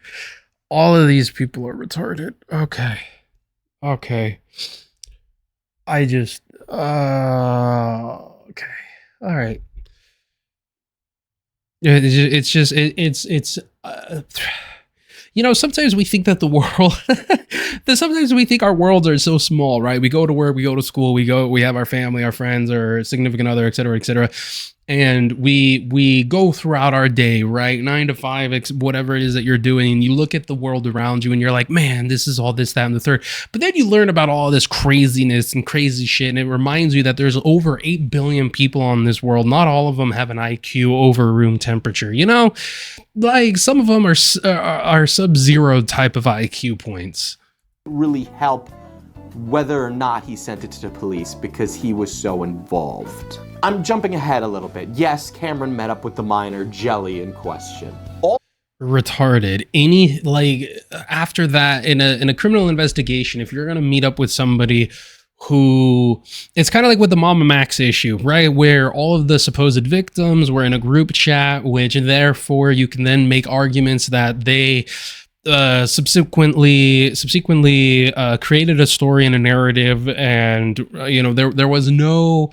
Okay. I just, okay. All right. It's you know, sometimes we think that the world, sometimes we think our worlds are so small, right? We go to work, we go to school, we have our family, our friends, our significant other, et cetera. And we go throughout our day, right? 9 to 5, whatever it is that you're doing. And you look at the world around you and you're like, man, this is all this, that, and the third. But then you learn about all this craziness and crazy shit. And it reminds you that there's over 8 billion people on this world. Not all of them have an IQ over room temperature. You know, like some of them are sub-zero type of IQ points. Really help whether or not he sent it to the police because he was so involved. I'm jumping ahead a little bit. Yes, Cameron met up with the minor Jelly in question. Retarded. After that, in a criminal investigation, if you're gonna meet up with somebody who, it's kind of like with the Mama Max issue, right? Where all of the supposed victims were in a group chat, which therefore you can then make arguments that they subsequently created a story and a narrative, and you know, there was no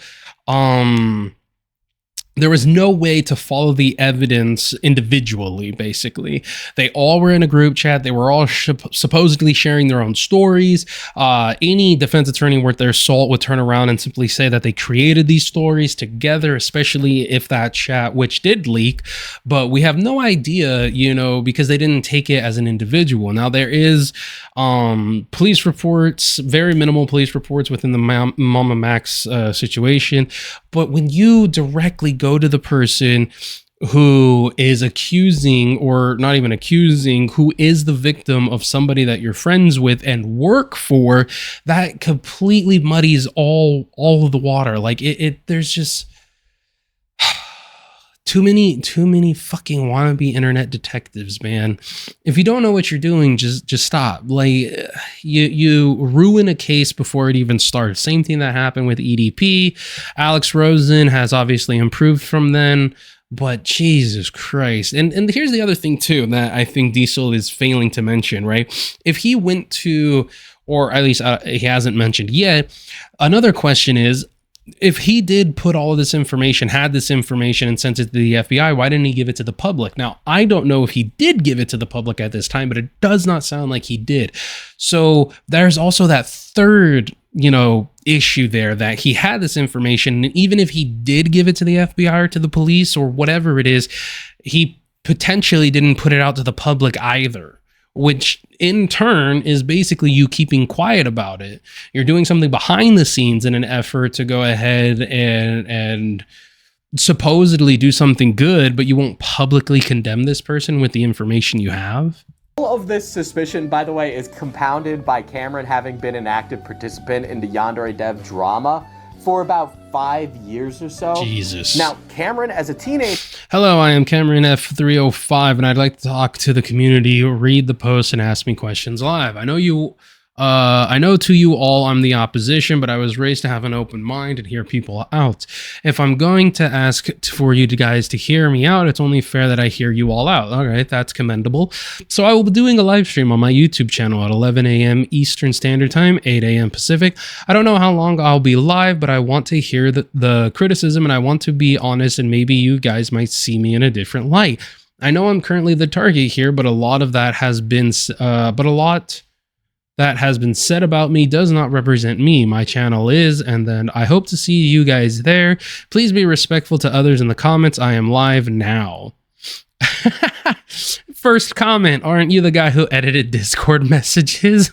way to follow the evidence individually. Basically, they all were in a group chat. They were all supposedly sharing their own stories. Any defense attorney worth their salt would turn around and simply say that they created these stories together, especially if that chat, which did leak, but we have no idea, you know, because they didn't take it as an individual. Now there is police reports, very minimal police reports within the Mama Max situation, but when you directly go to the person who is accusing, or not even accusing, who is the victim of somebody that you're friends with and work for, that completely muddies all of the water. Like there's just too many fucking wannabe internet detectives, man. If you don't know what you're doing, just stop. Like you ruin a case before it even starts. Same thing that happened with EDP. Alex Rosen has obviously improved from then, but Jesus Christ. And here's the other thing too that I think Diesel is failing to mention, right? If he went to, or at least he hasn't mentioned yet, another question is, if he did put all of this information, had this information and sent it to the FBI, why didn't he give it to the public? Now, I don't know if he did give it to the public at this time, but it does not sound like he did. So there's also that third, you know, issue there that he had this information, and even if he did give it to the FBI or to the police or whatever it is, he potentially didn't put it out to the public either, which in turn is basically you keeping quiet about it. You're doing something behind the scenes in an effort to go ahead and supposedly do something good, but you won't publicly condemn this person with the information you have. All of this suspicion, by the way, is compounded by Cameron having been an active participant in the Yandere Dev drama for about 5 years or so. Jesus. Now, Cameron, as a teenager... Hello, I am CameronF305, and I'd like to talk to the community, read the posts, and ask me questions live. I know to you all I'm the opposition, but I was raised to have an open mind and hear people out. If I'm going to ask for you guys to hear me out, it's only fair that I hear you all out. All right, that's commendable. So I will be doing a live stream on my YouTube channel at 11 a.m. Eastern Standard Time, 8 a.m. Pacific. I don't know how long I'll be live, but I want to hear the criticism, and I want to be honest, and maybe you guys might see me in a different light. I know I'm currently the target here, but a lot has been said about me does not represent me. My channel is, and then I hope to see you guys there. Please be respectful to others in the comments. I am live now. First comment, aren't you the guy who edited Discord messages?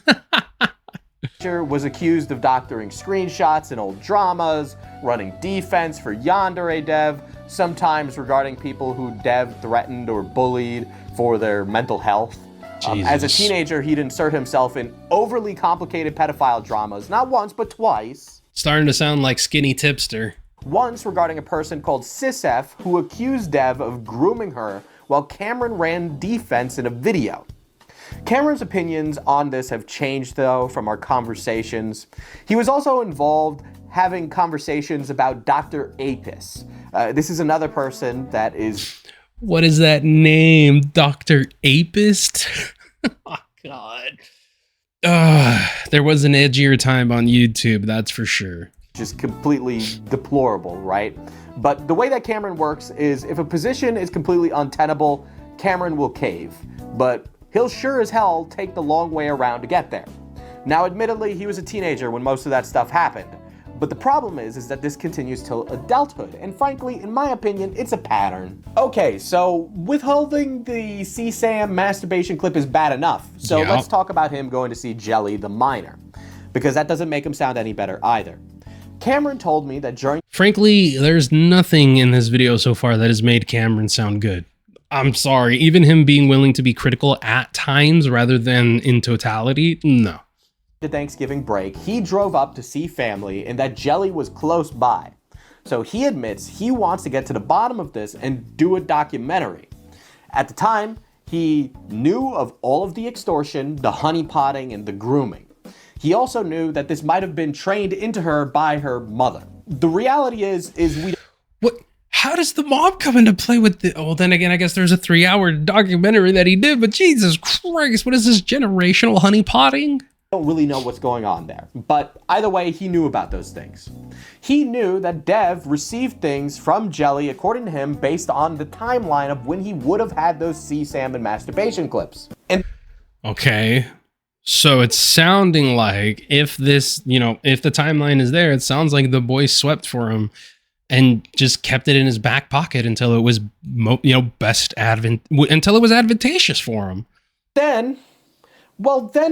was accused of doctoring screenshots in old dramas, running defense for Yandere Dev, sometimes regarding people who Dev threatened or bullied for their mental health. As a teenager, he'd insert himself in overly complicated pedophile dramas, not once, but twice. Starting to sound like Skinny Tipster. Once regarding a person called Zeph who accused Dev of grooming her while Cameron ran defense in a video. Cameron's opinions on this have changed, though, from our conversations. He was also involved having conversations about Dr. Apis. This is another person that is... What is that name? Dr. Apist? Oh, God. There was an edgier time on YouTube, that's for sure. Just completely deplorable, right? But the way that Cameron works is if a position is completely untenable, Cameron will cave. But he'll sure as hell take the long way around to get there. Now, admittedly, he was a teenager when most of that stuff happened. But the problem is that this continues till adulthood, and frankly, in my opinion, it's a pattern. Okay, so withholding the CSAM masturbation clip is bad enough, so let's talk about him going to see Jelly the minor, because that doesn't make him sound any better either. Cameron told me that during... Frankly, there's nothing in this video so far that has made Cameron sound good. I'm sorry, even him being willing to be critical at times rather than in totality, no. The Thanksgiving break, he drove up to see family and that Jelly was close by. So he admits he wants to get to the bottom of this and do a documentary. At the time, he knew of all of the extortion, the honeypotting, and the grooming. He also knew that this might have been trained into her by her mother. The reality is we... What? How does the mom come into play with the... Oh, then again, I guess there's a 3-hour documentary that he did, but Jesus Christ, what is this generational honeypotting? Don't really know what's going on there, but either way, he knew about those things. He knew that Dev received things from Jelly, according to him, based on the timeline of when he would have had those CSAM and masturbation clips. And okay, so it's sounding like if this, if the timeline is there, it sounds like the boy swept for him and just kept it in his back pocket until it was, until it was advantageous for him. Then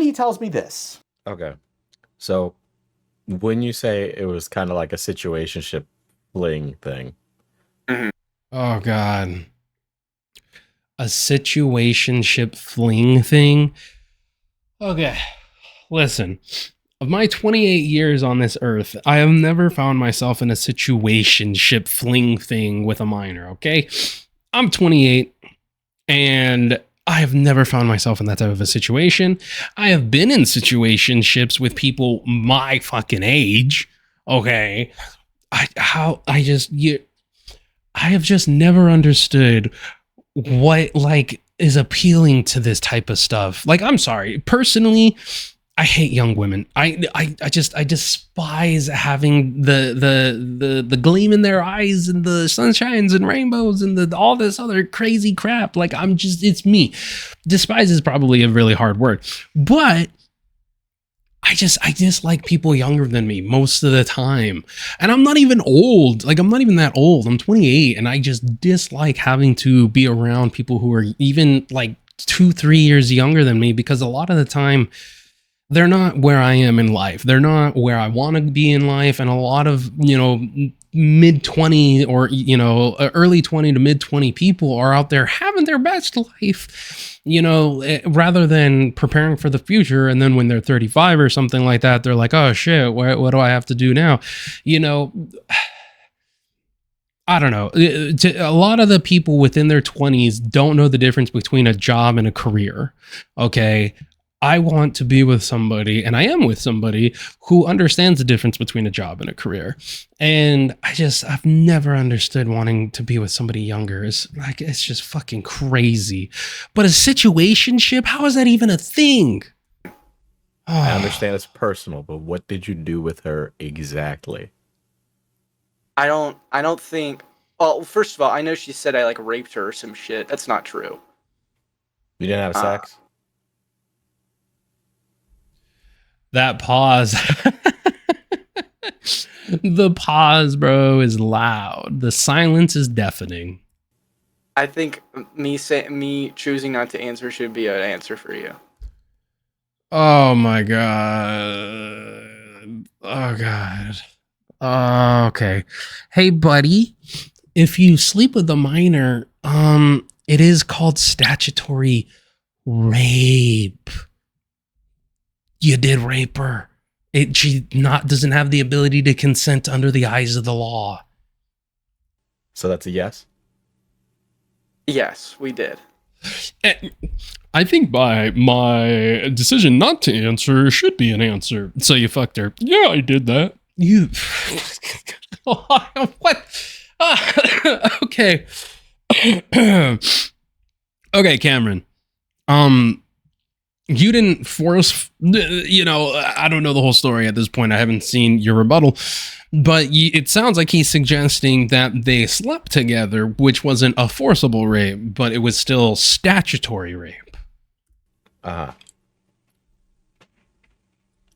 he tells me this. Okay. So when you say it was kind of like a situationship fling thing. Oh, God. A situationship fling thing? Okay. Listen, of my 28 years on this earth, I have never found myself in a situationship fling thing with a minor, okay? I'm 28, and I have never found myself in that type of a situation. I have been in situationships with people my fucking age. Okay. I have just never understood what is appealing to this type of stuff. I'm sorry. Personally, I hate young women. I despise having the gleam in their eyes and the sunshines and rainbows and all this other crazy crap. It's me. Despise is probably a really hard word, but I dislike people younger than me most of the time. And I'm not even old. Like, I'm not even that old. I'm 28, and I just dislike having to be around people who are even like 2-3 years younger than me, because a lot of the time they're not where I am in life. They're not where I want to be in life. And a lot of, mid 20 or, early 20 to mid 20 people are out there having their best life, rather than preparing for the future. And then when they're 35 or something like that, they're like, oh shit, what do I have to do now? I don't know. A lot of the people within their 20s don't know the difference between a job and a career. Okay. I want to be with somebody, and I am with somebody who understands the difference between a job and a career. And I've never understood wanting to be with somebody younger. It's just fucking crazy. But a situationship, how is that even a thing? I understand it's personal, but what did you do with her exactly? I don't think. Well, first of all, I know she said I like raped her or some shit. That's not true. You didn't have sex? That pause. The pause, bro, is loud. The silence is deafening. I think me choosing not to answer should be an answer for you. Oh my god. Oh god. Okay. Hey buddy, if you sleep with a minor, it is called statutory rape. You did rape her. She doesn't have the ability to consent under the eyes of the law. So that's a yes? Yes, we did. I think by my decision not to answer should be an answer. So you fucked her. Yeah, I did that. You... What? Okay. Okay, Cameron. You didn't force, I don't know the whole story at this point. I haven't seen your rebuttal, but it sounds like he's suggesting that they slept together, which wasn't a forcible rape, but it was still statutory rape. Not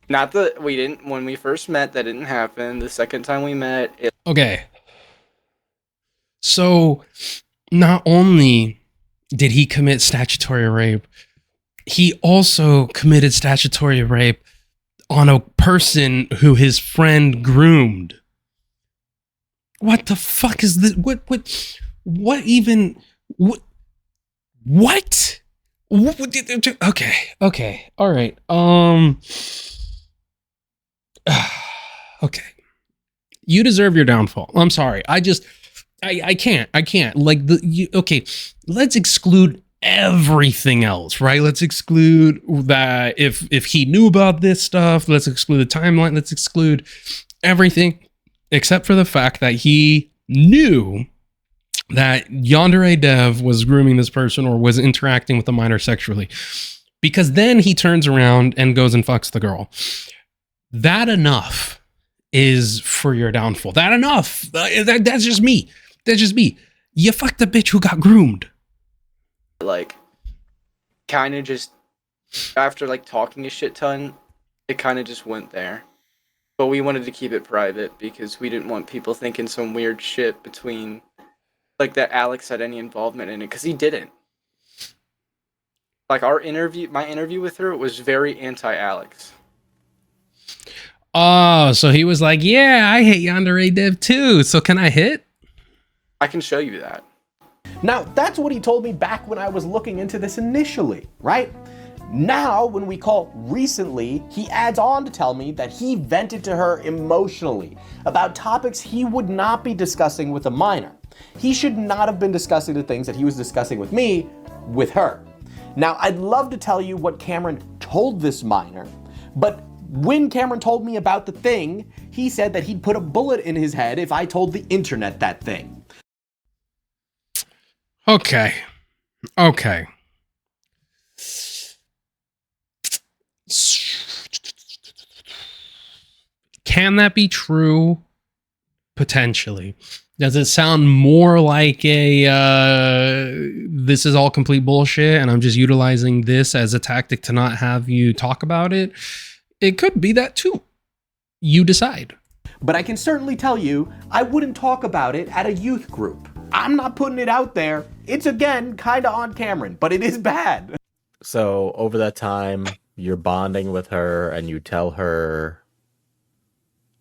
that we didn't, when we first met, that didn't happen. The second time we met, Okay. So, not only did he commit statutory rape, he also committed statutory rape on a person who his friend groomed. What the fuck is this? What even? What? Okay. All right. Okay. You deserve your downfall. I'm sorry. I can't. Okay. Let's exclude everything else, right? Let's exclude that if he knew about this stuff. Let's exclude the timeline. Let's exclude everything except for the fact that he knew that Yandere Dev was grooming this person or was interacting with a minor sexually, because then he turns around and goes and fucks the girl. That enough is for your downfall. That enough. That's just me. That's just me. You fucked the bitch who got groomed. Like, kind of just, after like talking a shit ton, it kind of just went there. But we wanted to keep it private because we didn't want people thinking some weird shit between, like, that Alex had any involvement in it, because he didn't. Like, my interview with her was very anti-Alex. Oh, so he was like, yeah, I hate Yandere Dev too, so can I hit? I can show you that. Now, that's what he told me back when I was looking into this initially, right? Now, when we call recently, he adds on to tell me that he vented to her emotionally about topics he would not be discussing with a minor. He should not have been discussing the things that he was discussing with me, with her. Now, I'd love to tell you what Cameron told this minor, but when Cameron told me about the thing, he said that he'd put a bullet in his head if I told the internet that thing. Okay. Can that be true? Potentially. Does it sound more like this is all complete bullshit and I'm just utilizing this as a tactic to not have you talk about it? It could be that too. You decide. But I can certainly tell you, I wouldn't talk about it at a youth group. I'm not putting it out there. It's, again, kind of on Cameron, but it is bad. So over that time, you're bonding with her and you tell her,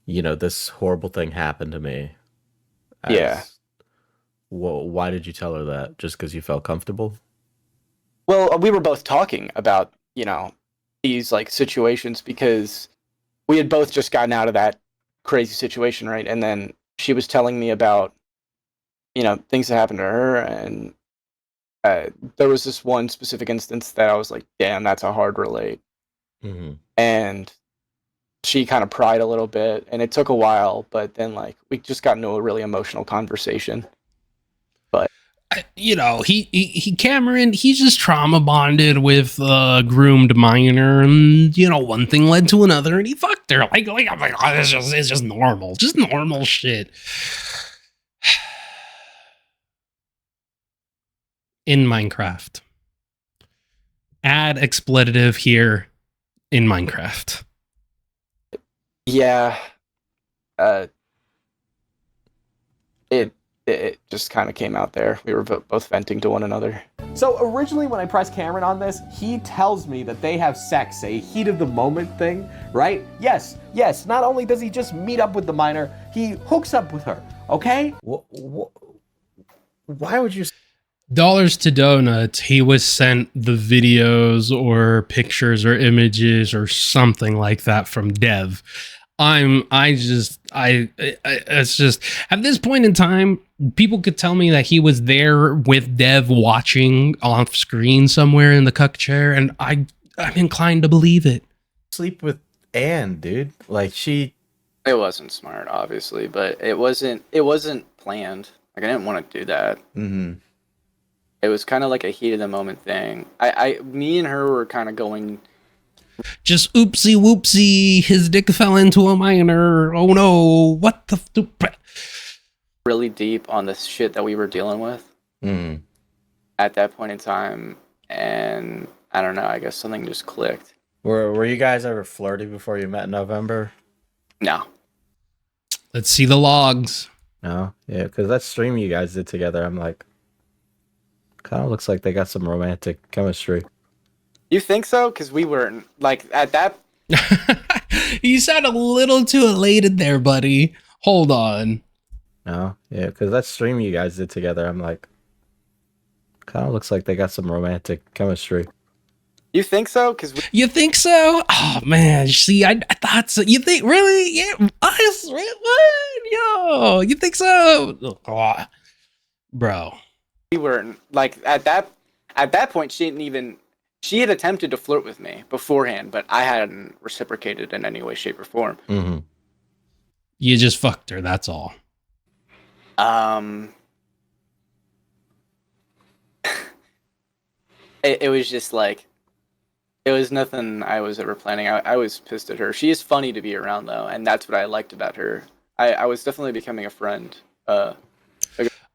you know, this horrible thing happened to me. Yeah. Well, why did you tell her that? Just because you felt comfortable? Well, we were both talking about, you know, these like situations because we had both just gotten out of that crazy situation, right? And then she was telling me about, you know, things that happened to her, and there was this one specific instance that I was like, damn, that's a hard relate. Mm-hmm. And she kind of pried a little bit, and it took a while, but then like we just got into a really emotional conversation. But you know, Cameron, he's just trauma bonded with a groomed minor, and you know, one thing led to another, and he fucked her. Like I'm like, oh, it's just normal shit. In Minecraft, add expletive here in Minecraft. yeah, it just kind of came out there. We were both venting to one another. So originally when I pressed Cameron on this, he tells me that they have sex, a heat of the moment thing, right? Yes, not only does he just meet up with the minor, he hooks up with her, okay? Why would you... Dollars to donuts, he was sent the videos or pictures or images or something like that from Dev. It's just, at this point in time, people could tell me that he was there with Dev watching off screen somewhere in the cuck chair, and I'm inclined to believe it. Sleep with Anne, dude. Like, she... It wasn't smart, obviously, but it wasn't planned. Like, I didn't want to do that. Mm-hmm. It was kind of like a heat of the moment thing. Me and her were kind of going... Just oopsie whoopsie, his dick fell into a minor. Oh no, what the... really deep on the shit that we were dealing with at that point in time, and I don't know, I guess something just clicked. Were you guys ever flirty before you met in November? No. Let's see the logs. No? Yeah, because that stream you guys did together, I'm like, kind of looks like they got some romantic chemistry. You think so? Because we were, like, at that... You sound a little too elated there, buddy. Hold on. No? Yeah, because that stream you guys did together, I'm like, kind of looks like they got some romantic chemistry. You think so? You think so? Oh man, see, I thought so. You think really? Yeah, us? What? Yo, you think so? Oh, bro. We were like at that point. She had attempted to flirt with me beforehand, but I hadn't reciprocated in any way, shape, or form. Mm-hmm. You just fucked her. That's all. It was just like, it was nothing I was ever planning. I was pissed at her. She is funny to be around, though, and that's what I liked about her. I was definitely becoming a friend.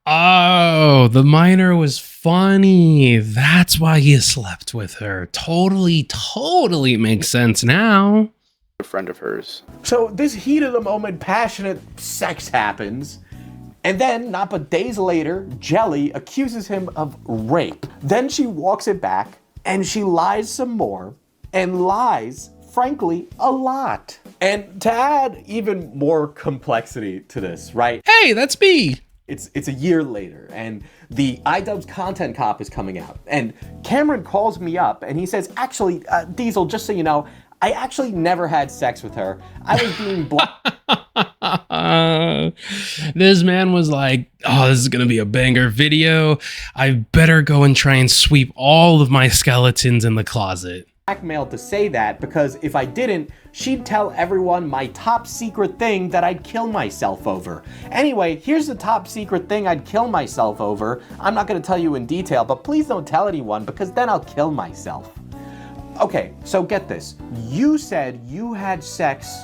Oh, the minor was funny. That's why you slept with her. Totally makes sense now. A friend of hers. So this heat of the moment passionate sex happens, and then, not but days later, Jelly accuses him of rape. Then she walks it back, and she lies some more, and lies, frankly, a lot. And to add even more complexity to this, right? Hey, that's me. It's a year later, and the iDubbbz Content Cop is coming out, and Cameron calls me up, and he says, actually, Diesel, just so you know, I actually never had sex with her. I was being This man was like, oh, this is going to be a banger video. I better go and try and sweep all of my skeletons in the closet. Blackmailed to say that, because if I didn't, she'd tell everyone my top secret thing that I'd kill myself over. Anyway, here's the top secret thing I'd kill myself over. I'm not going to tell you in detail, but please don't tell anyone, because then I'll kill myself. Okay, so get this. You said you had sex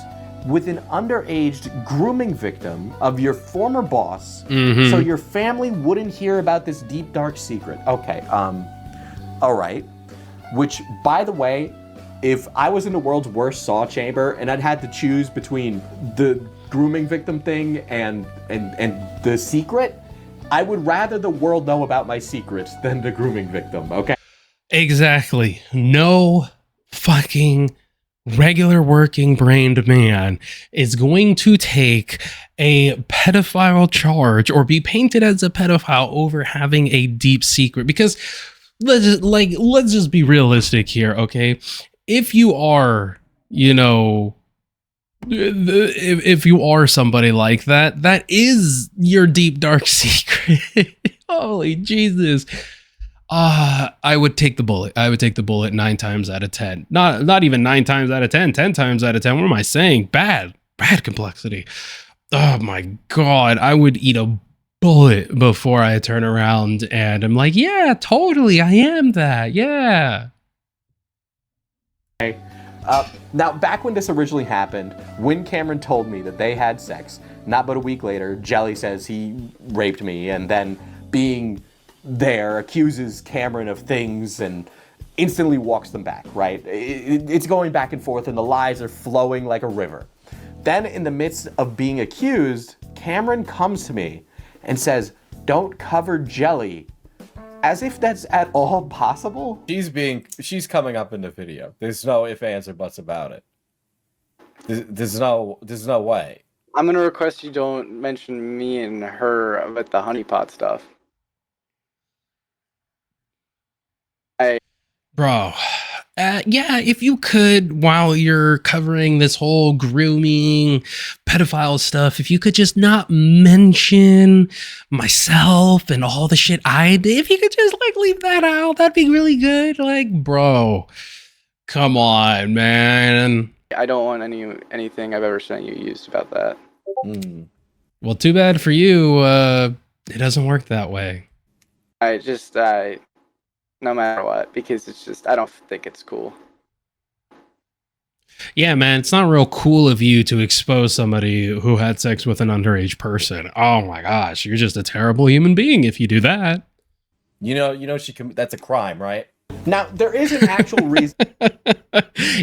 with an underage grooming victim of your former boss, so your family wouldn't hear about this deep, dark secret. Okay, all right. Which, by the way, if I was in the world's worst saw chamber and I'd had to choose between the grooming victim thing and the secret, I would rather the world know about my secrets than the grooming victim, okay? Exactly. No fucking regular working brained man is going to take a pedophile charge or be painted as a pedophile over having a deep secret. Because let's just be realistic here, okay? If you are, you know, if you are somebody like that, that is your deep dark secret. Holy Jesus. I would take the bullet. I would take the bullet 9 times out of 10. Not even 9 times out of 10, 10 times out of 10. What am I saying? Bad complexity. Oh my God. I would eat a bullet before I turn around and I'm like, yeah, totally. I am that. Yeah. Now, back when this originally happened, when Cameron told me that they had sex, not but a week later, Jelly says he raped me, and then being there accuses Cameron of things and instantly walks them back, right? It's going back and forth and the lies are flowing like a river. Then in the midst of being accused, Cameron comes to me and says, "Don't cover Jelly," as if that's at all possible. She's coming up in the video. There's no ifs, ands, or buts about it. There's no way. I'm gonna request you don't mention me and her with the honeypot stuff. Bro, yeah, if you could, while you're covering this whole grooming, pedophile stuff, if you could just not mention myself and all the shit I did, if you could just like leave that out, that'd be really good. Like, bro, come on, man. I don't want anything I've ever sent you used about that. Well, too bad for you. It doesn't work that way. No matter what, because it's just, I don't think it's cool. Yeah, man, it's not real cool of you to expose somebody who had sex with an underage person. Oh my gosh, you're just a terrible human being if you do that. You know, that's a crime, right? Now, there is an actual reason.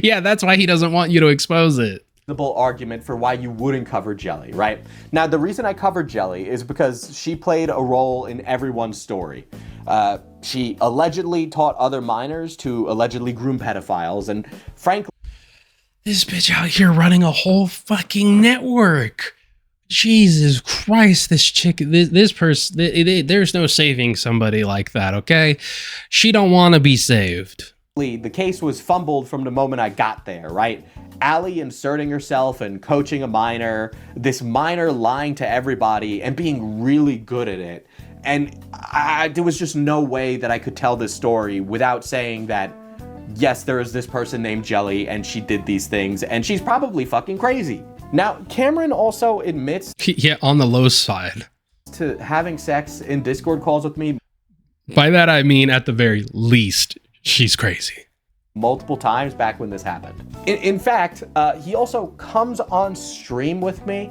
Yeah, that's why he doesn't want you to expose it. Argument for why you wouldn't cover Jelly, right? Now, the reason I covered Jelly is because she played a role in everyone's story. She allegedly taught other minors to allegedly groom pedophiles, and frankly, this bitch out here running a whole fucking network. Jesus Christ, this chick, this person, there's no saving somebody like that, okay? She don't want to be saved. The case was fumbled from the moment I got there, right? Allie inserting herself and coaching a minor, this minor lying to everybody and being really good at it. And there was just no way that I could tell this story without saying that, yes, there is this person named Jelly and she did these things and she's probably fucking crazy. Now, Cameron also admits yeah, on the low side to having sex in Discord calls with me. By that, I mean, at the very least, she's crazy. Multiple times back when this happened. In fact, he also comes on stream with me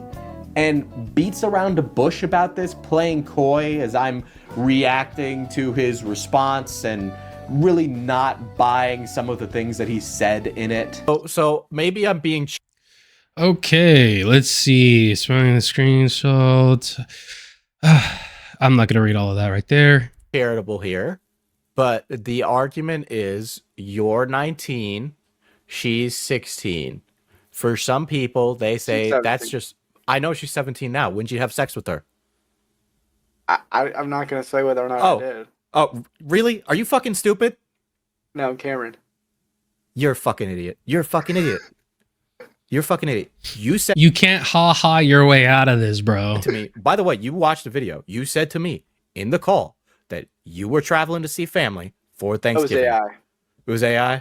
and beats around the bush about this, playing coy as I'm reacting to his response and really not buying some of the things that he said in it. So maybe I'm being... Okay, let's see. Smiling the screenshot. I'm not going to read all of that right there. Charitable here. But the argument is you're 19, she's 16. For some people, they say that's just... I know she's 17 now. When did you have sex with her? I'm not going to say whether or not I did. Oh, really? Are you fucking stupid? No, Cameron. You're a fucking idiot. You're a fucking idiot. You're a fucking idiot. You said... You can't ha-ha your way out of this, bro. To me. By the way, you watched the video. You said to me in the call that you were traveling to see family for Thanksgiving. It was AI. It was AI?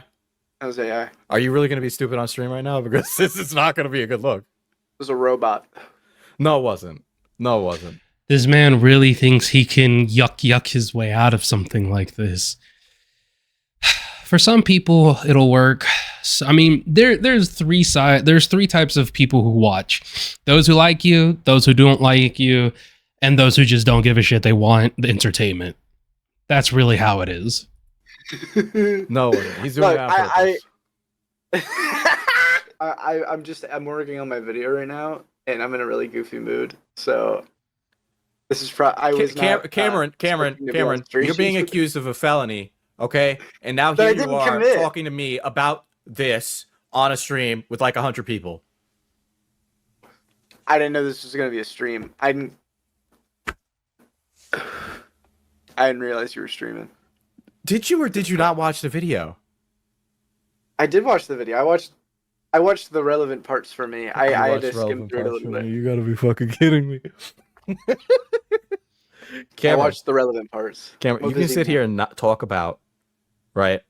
It was AI. Are you really going to be stupid on stream right now? Because this is not going to be a good look. It was a robot. No, it wasn't. No, it wasn't. This man really thinks he can yuck his way out of something like this. For some people, it'll work. So, I mean, there's three types of people who watch. Those who like you, those who don't like you, and those who just don't give a shit. They want the entertainment. That's really how it is. No, he's doing it on purpose. I'm working on my video right now, and I'm in a really goofy mood. So this is I was not, Cameron, expecting to be on stream. you're being accused of a felony, okay? And now That I here you didn't are commit. talking to me about this on a stream with like 100 people. I didn't know this was gonna be a stream. I didn't realize you were streaming. Did you or did you not watch the video? I did watch the video. I watched the relevant parts for me. I had to skim through it a little bit. You gotta be fucking kidding me. I watched the relevant parts. Cameron, you can sit here and not talk about, right?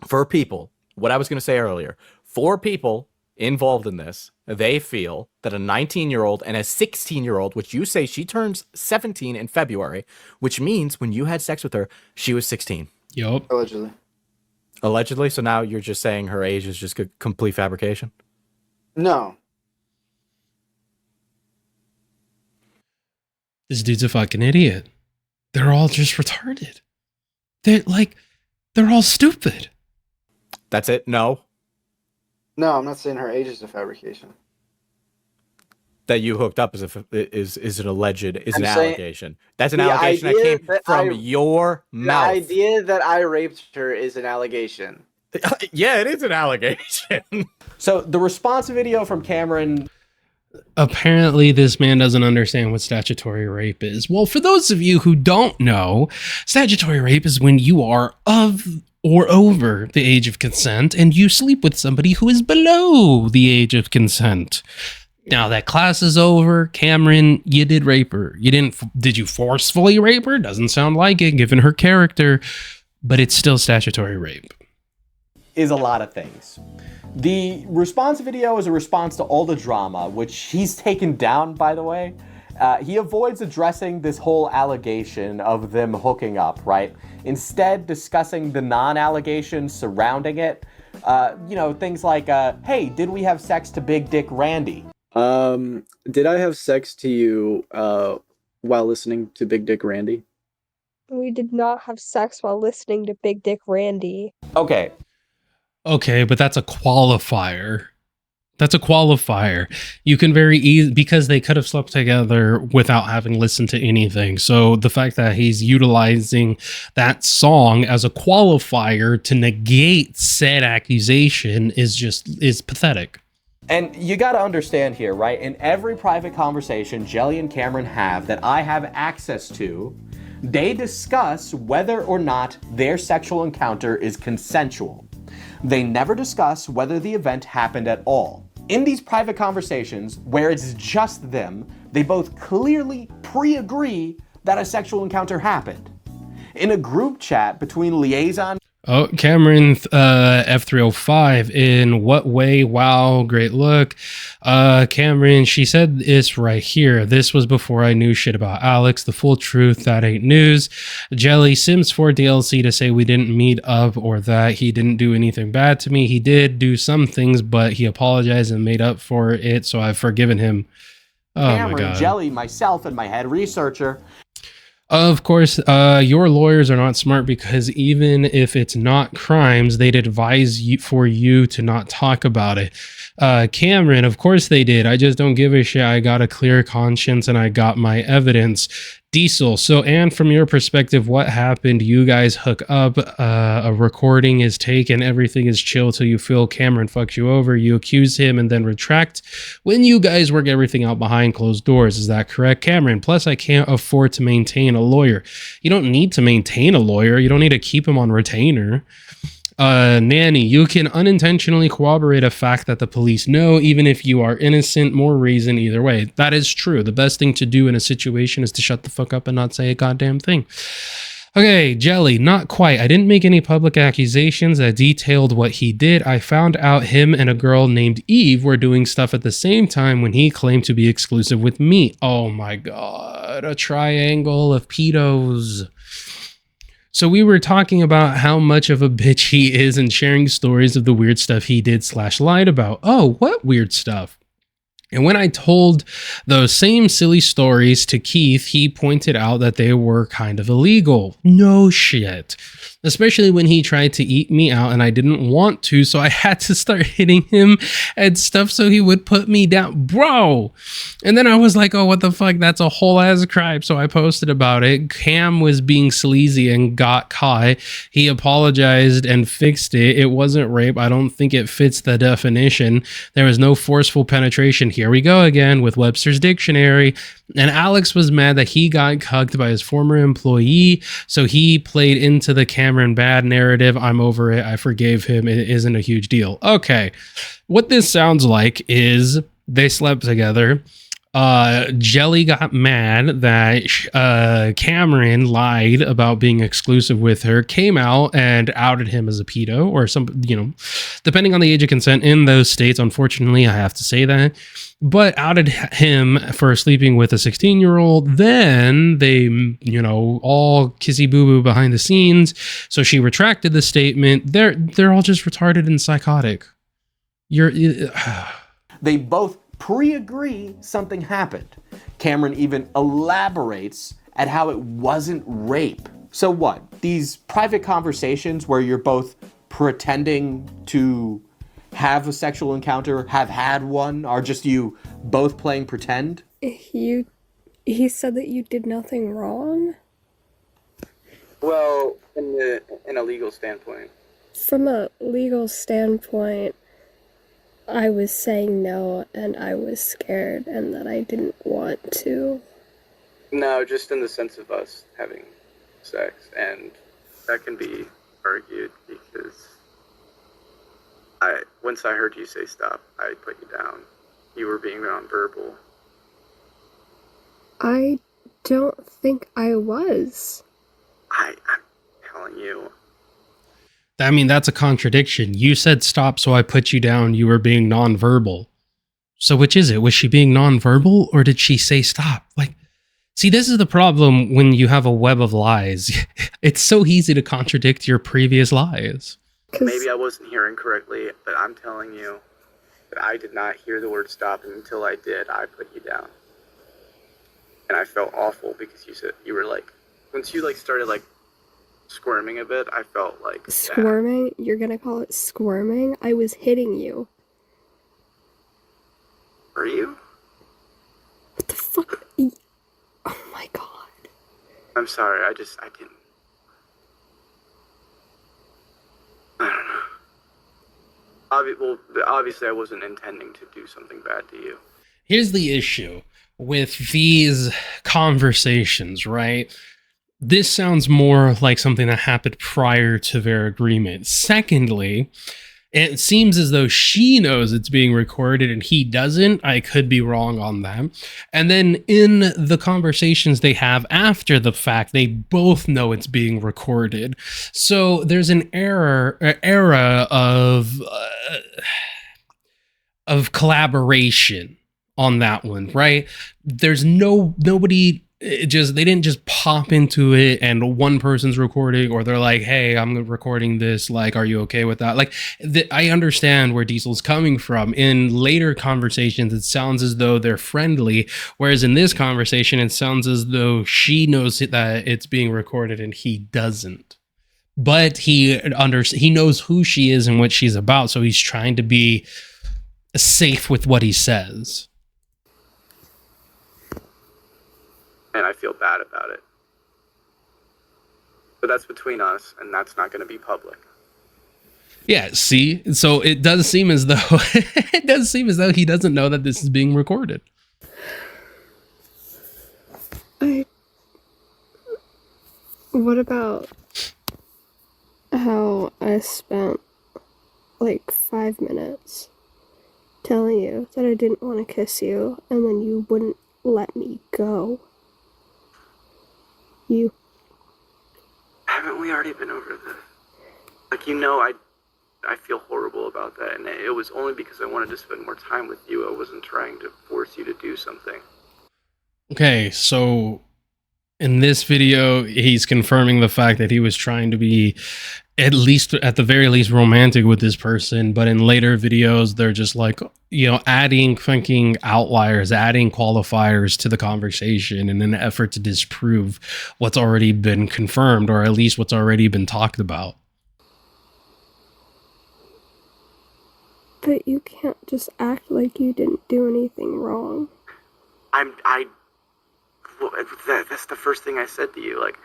For people, what I was going to say earlier, 4 people involved in this, they feel that a 19-year-old and a 16-year-old, which you say she turns 17 in February, which means when you had sex with her, she was 16. Yup. Allegedly. Allegedly? So now you're just saying her age is just a complete fabrication? No. This dude's a fucking idiot. They're all just retarded. They're all stupid. That's it? No? No, I'm not saying her age is a fabrication. That you hooked up is an allegation. That's an the allegation that idea came that from your mouth. The idea that I raped her is an allegation. Yeah, it is an allegation. So the response video from Cameron. Apparently, this man doesn't understand what statutory rape is. Well, for those of you who don't know, statutory rape is when you are of or over the age of consent and you sleep with somebody who is below the age of consent. Now that class is over. Cameron, you did rape her. Did you forcefully rape her? Doesn't sound like it given her character, but it's still statutory rape. Is a lot of things. The response video is a response to all the drama, which he's taken down, by the way. He avoids addressing this whole allegation of them hooking up, right? Instead, discussing the non-allegations surrounding it. Things like, hey, did we have sex to Big Dick Randy? Did I have sex to you while listening to Big Dick Randy? We did not have sex while listening to Big Dick Randy. Okay, but that's a qualifier. That's a qualifier. You can very easily, because they could have slept together without having listened to anything. So the fact that he's utilizing that song as a qualifier to negate said accusation is pathetic. And you got to understand here, right? In every private conversation Jelly and Cameron have that I have access to, they discuss whether or not their sexual encounter is consensual. They never discuss whether the event happened at all. In these private conversations, where it's just them, they both clearly pre-agree that a sexual encounter happened. In a group chat between liaison... Oh, Cameron F305, in what way? Wow, great look. Cameron, she said this right here. This was before I knew shit about Alex. The full truth, that ain't news. Jelly, Sims 4 DLC to say we didn't meet up or that he didn't do anything bad to me. He did do some things, but he apologized and made up for it, so I've forgiven him. Oh Cameron, my God. Jelly, myself, and my head researcher. Of course, your lawyers are not smart because even if it's not crimes, they'd advise you for you to not talk about it. Cameron, of course they did. I just don't give a shit. I got a clear conscience and I got my evidence. Diesel, so Anne, from your perspective, what happened? You guys hook up, a recording is taken, everything is chill till you feel Cameron fucks you over, you accuse him and then retract when you guys work everything out behind closed doors. Is that correct, Cameron? Plus, I can't afford to maintain a lawyer. You don't need to maintain a lawyer. You don't need to keep him on retainer. Nanny, you can unintentionally corroborate a fact that the police know, even if you are innocent. More reason either way. That is true. The best thing to do in a situation is to shut the fuck up and not say a goddamn thing. Okay, Jelly, not quite. I didn't make any public accusations that detailed what he did. I found out him and a girl named Eve were doing stuff at the same time when he claimed to be exclusive with me. Oh my God, a triangle of pedos. So we were talking about how much of a bitch he is and sharing stories of the weird stuff he did / lied about. Oh, what weird stuff? And when I told those same silly stories to Keith, he pointed out that they were kind of illegal. No shit. especially when he tried to eat me out and I didn't want to, so I had to start hitting him and stuff so he would put me down, bro. And then I was like, oh, what the fuck, that's a whole ass crime. So I posted about it. Cam was being sleazy and got caught. He apologized and fixed it. It wasn't rape. I don't think it fits the definition. There was no forceful penetration. Here we go again with Webster's dictionary. And Alex was mad that he got cucked by his former employee, so he played into the Cameron bad narrative. I'm over it. I forgave him. It isn't a huge deal. Okay, what this sounds like is they slept together. Jelly got mad that Cameron lied about being exclusive with her, came out and outed him as a pedo, or some, you know, depending on the age of consent in those states. Unfortunately, I have to say that. But outed him for sleeping with a 16-year-old. Then they, you know, all kissy boo boo behind the scenes. So she retracted the statement. They're all just retarded and psychotic. They both pre-agree something happened. Cameron even elaborates at how it wasn't rape. So what? These private conversations where you're both pretending to have a sexual encounter, have had one, are just you both playing pretend? He said that you did nothing wrong? Well, in a legal standpoint. From a legal standpoint, I was saying no, and I was scared, and that I didn't want to. No, just in the sense of us having sex, and that can be argued because once I heard you say stop, I put you down. You were being nonverbal. I don't think I was. I'm telling you. I mean, that's a contradiction. You said stop, so I put you down. You were being nonverbal. So which is it? Was she being nonverbal, or did she say stop? Like, see, this is the problem when you have a web of lies. It's so easy to contradict your previous lies. Maybe I wasn't hearing correctly, but I'm telling you that I did not hear the word stop, and until I did, I put you down. And I felt awful because you were like, once you like started like squirming a bit, I felt like squirming? You're gonna call it squirming? I was hitting you. Were you? What the fuck? Oh my god. I'm sorry, I didn't. I don't know. Obviously I wasn't intending to do something bad to you. Here's the issue with these conversations, right? This sounds more like something that happened prior to their agreement. Secondly, it seems as though she knows it's being recorded and he doesn't. I could be wrong on that. And then in the conversations they have after the fact, they both know it's being recorded. So there's an era of collaboration on that one, right? There's nobody. They didn't just pop into it and one person's recording, or they're like, hey, I'm recording this, like, are you okay with that? Like, I understand where Diesel's coming from. In later conversations, it sounds as though they're friendly, whereas in this conversation, it sounds as though she knows that it's being recorded and he doesn't. But he knows who she is and what she's about, so he's trying to be safe with what he says. And I feel bad about it. But that's between us, and that's not going to be public. Yeah, see? So it does seem as though he doesn't know that this is being recorded. What about how I spent like 5 minutes telling you that I didn't want to kiss you, and then you wouldn't let me go? Haven't we already been over this? Like, I feel horrible about that, and it was only because I wanted to spend more time with you. I wasn't trying to force you to do something. Okay, so in this video, he's confirming the fact that he was trying to be at least at the very least romantic with this person, but in later videos they're just like, you know, adding fucking outliers, adding qualifiers to the conversation in an effort to disprove what's already been confirmed, or at least what's already been talked about. But you can't just act like you didn't do anything wrong. That's the first thing I said to you. Like,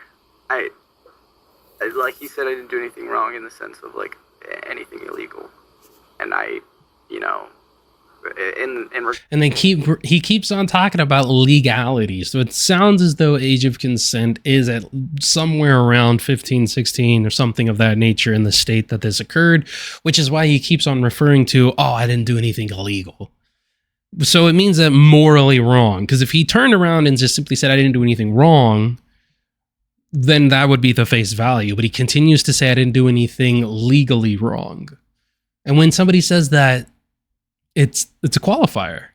like you said, I didn't do anything wrong in the sense of like anything illegal, and I, you know, and he keeps on talking about legality. So it sounds as though age of consent is at somewhere around 15, 16 or something of that nature in the state that this occurred, which is why he keeps on referring to, oh, I didn't do anything illegal. So it means that morally wrong, because if he turned around and just simply said, I didn't do anything wrong, then that would be the face value. But he continues to say, I didn't do anything legally wrong. And when somebody says that, it's a qualifier.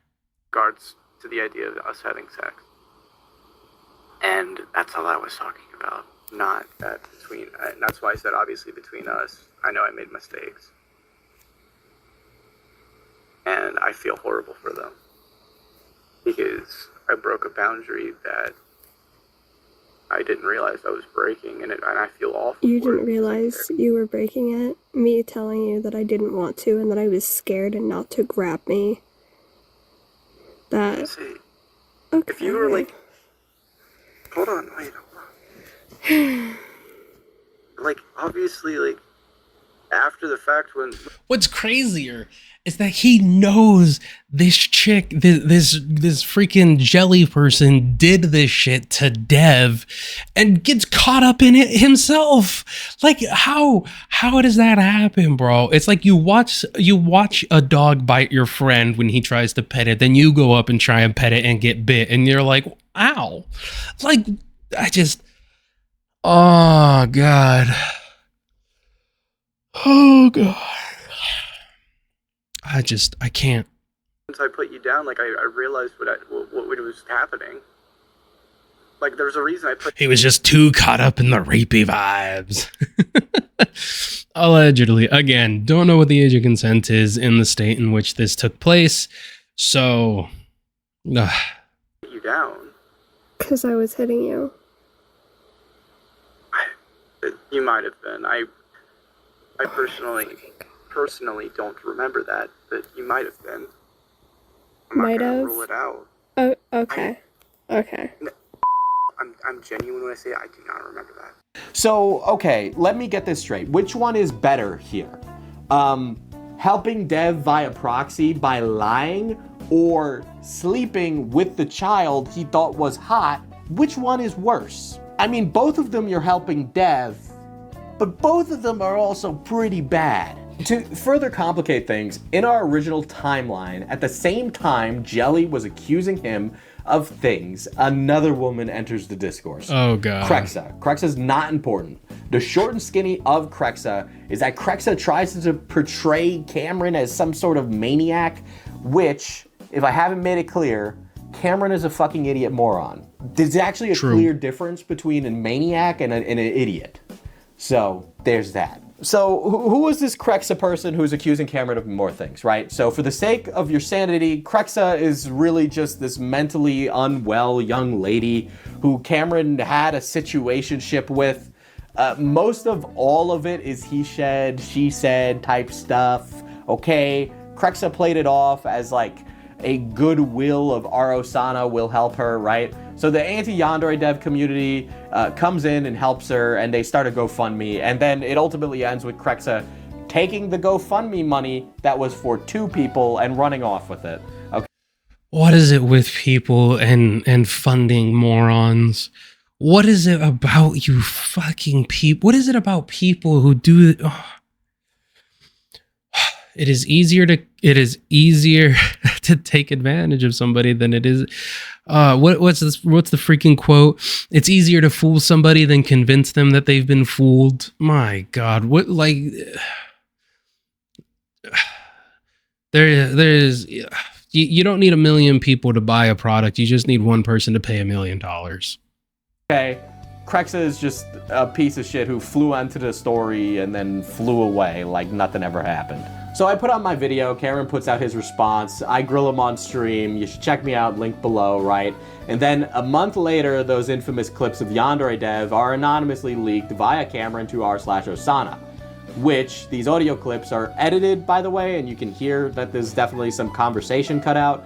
Regards to the idea of us having sex, and that's all I was talking about. Not that between. And that's why I said obviously between us. I know I made mistakes, and I feel horrible for them because I broke a boundary that I didn't realize I was breaking, and I feel awful. You didn't realize you were breaking it? Me telling you that I didn't want to and that I was scared and not to grab me. That... See, okay. if you were like... Hold on, wait, hold on. Like, obviously, like, after the fact when... What's crazier is that he knows this chick, this freaking jelly person did this shit to Dev and gets caught up in it himself. Like, how does that happen, bro? It's like you watch a dog bite your friend when he tries to pet it, then you go up and try and pet it and get bit, and you're like, ow. Like, oh God. Oh God. I can't. Once I put you down, like, I realized what was happening. Like, there's a reason I put... He was just too caught up in the rapey vibes. Allegedly. Again, don't know what the age of consent is in the state in which this took place. So... Put you down. Because I was hitting you. You might have been. I personally don't remember that, but you might have been. Might have? Rule it out. Oh, okay. Okay. I'm genuine when I say I do not remember that. So, okay, let me get this straight. Which one is better here? Helping Dev via proxy by lying, or sleeping with the child he thought was hot? Which one is worse? I mean, both of them you're helping Dev, but both of them are also pretty bad. To further complicate things, in our original timeline, at the same time Jelly was accusing him of things, another woman enters the discourse. Oh God. Krexa. Krexa's not important. The short and skinny of Krexa is that Krexa tries to portray Cameron as some sort of maniac, which, if I haven't made it clear, Cameron is a fucking idiot moron. There's actually a clear difference between a maniac and an idiot. So there's that. So who is this Krexa person who's accusing Cameron of more things, right? So for the sake of your sanity, Krexa is really just this mentally unwell young lady who Cameron had a situationship with. Most of all of it is he said, she said type stuff. Okay, Krexa played it off as like a goodwill of Arosana will help her, right? So the anti-Yandere dev community comes in and helps her, and they start a GoFundMe, and then it ultimately ends with Krexa taking the GoFundMe money that was for 2 people and running off with it. Okay. What is it with people and funding morons? What is it about you fucking people? What is it about people who do it? Oh. It is easier to take advantage of somebody than it is. What's the freaking quote? It's easier to fool somebody than convince them that they've been fooled. My God, what, like, there is. You don't need 1 million people to buy a product. You just need one person to pay $1 million. Okay, Krexa is just a piece of shit who flew onto the story and then flew away like nothing ever happened. So I put out my video, Cameron puts out his response, I grill him on stream, you should check me out, link below, right? And then a month later, those infamous clips of Yandere Dev are anonymously leaked via Cameron2r/Osana, which these audio clips are edited, by the way, and you can hear that there's definitely some conversation cut out,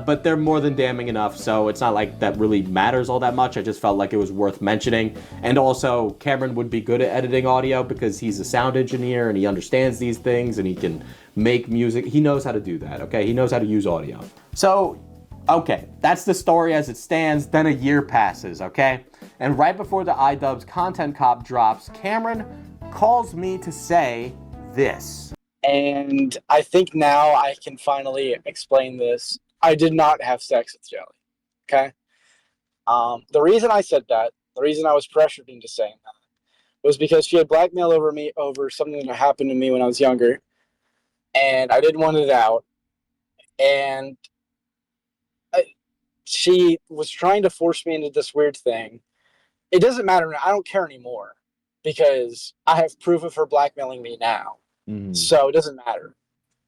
but they're more than damning enough, so it's not like that really matters all that much. I just felt like it was worth mentioning. And also, Cameron would be good at editing audio because he's a sound engineer and he understands these things and he can make music. He knows how to do that, okay? He knows how to use audio. So, okay, that's the story as it stands. Then a year passes, okay? And right before the iDubbbz Content Cop drops, Cameron calls me to say this. And I think now I can finally explain this. I did not have sex with Jelly. Okay? The reason I said that, the reason I was pressured into saying that, was because she had blackmailed over me over something that happened to me when I was younger. And I didn't want it out. And she was trying to force me into this weird thing. It doesn't matter. I don't care anymore. Because I have proof of her blackmailing me now. So it doesn't matter.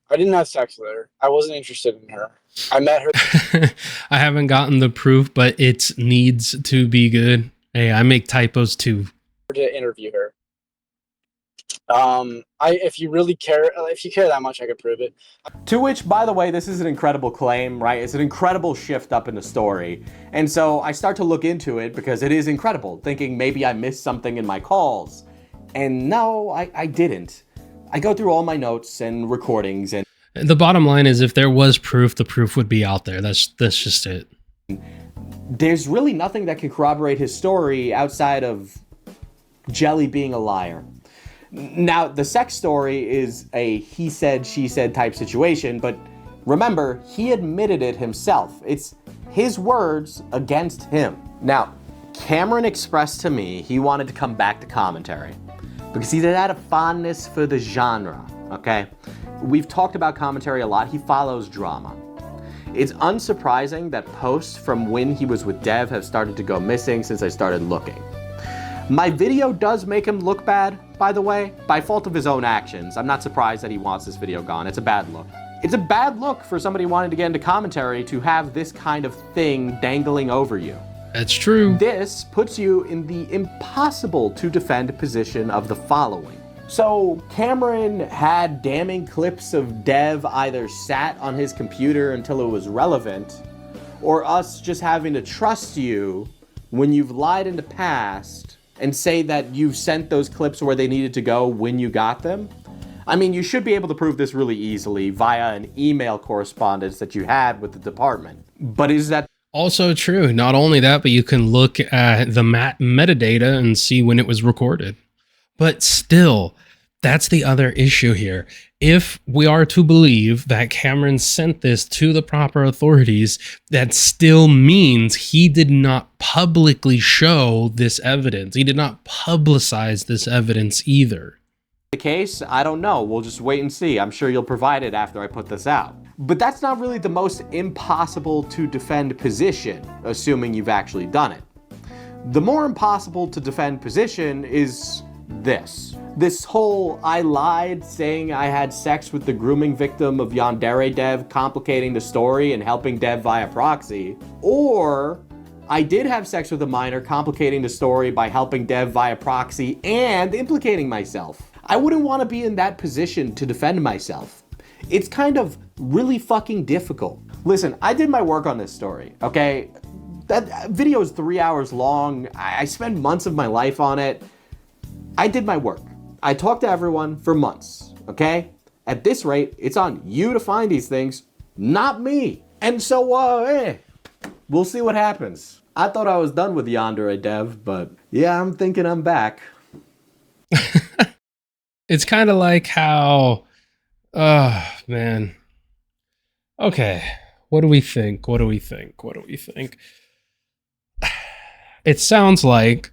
I didn't have sex with her. I wasn't interested in her. I met her. I haven't gotten the proof, but it needs to be good. Hey, I make typos too. To interview her. If you really care, if you care that much, I could prove it. To which, by the way, this is an incredible claim, right? It's an incredible shift up in the story. And so I start to look into it because it is incredible, thinking maybe I missed something in my calls. And no, I didn't. I go through all my notes and recordings, and the bottom line is if there was proof, the proof would be out there. That's just it. There's really nothing that can corroborate his story outside of Jelly being a liar. Now, the sex story is a he said, she said type situation, but remember, he admitted it himself. It's his words against him. Now, Cameron expressed to me he wanted to come back to commentary because he had a fondness for the genre, okay? We've talked about commentary a lot. He follows drama. It's unsurprising that posts from when he was with Dev have started to go missing since I started looking. My video does make him look bad, by the way, by fault of his own actions. I'm not surprised that he wants this video gone. It's a bad look. It's a bad look for somebody wanting to get into commentary to have this kind of thing dangling over you. That's true. This puts you in the impossible to defend position of the following. So Cameron had damning clips of Dev either sat on his computer until it was relevant, or us just having to trust you when you've lied in the past and say that you sent those clips where they needed to go when you got them. I mean, you should be able to prove this really easily via an email correspondence that you had with the department. But is that also true? Not only that, but you can look at the metadata and see when it was recorded. But still, that's the other issue here. If we are to believe that Cameron sent this to the proper authorities, that still means he did not publicly show this evidence. He did not publicize this evidence either. The case? I don't know. We'll just wait and see. I'm sure you'll provide it after I put this out. But that's not really the most impossible to defend position, assuming you've actually done it. The more impossible to defend position is this. This whole I lied saying I had sex with the grooming victim of Yandere Dev, complicating the story and helping Dev via proxy, or I did have sex with a minor, complicating the story by helping Dev via proxy and implicating myself. I wouldn't want to be in that position to defend myself. It's kind of really fucking difficult. Listen, I did my work on this story, okay? That video is 3 hours long. I spent months of my life on it. I did my work. I talked to everyone for months, okay? At this rate, it's on you to find these things, not me. And so, we'll see what happens. I thought I was done with Yandere Dev, but yeah, I'm thinking I'm back. It's kind of like how, man. Okay, what do we think? What do we think? What do we think? It sounds like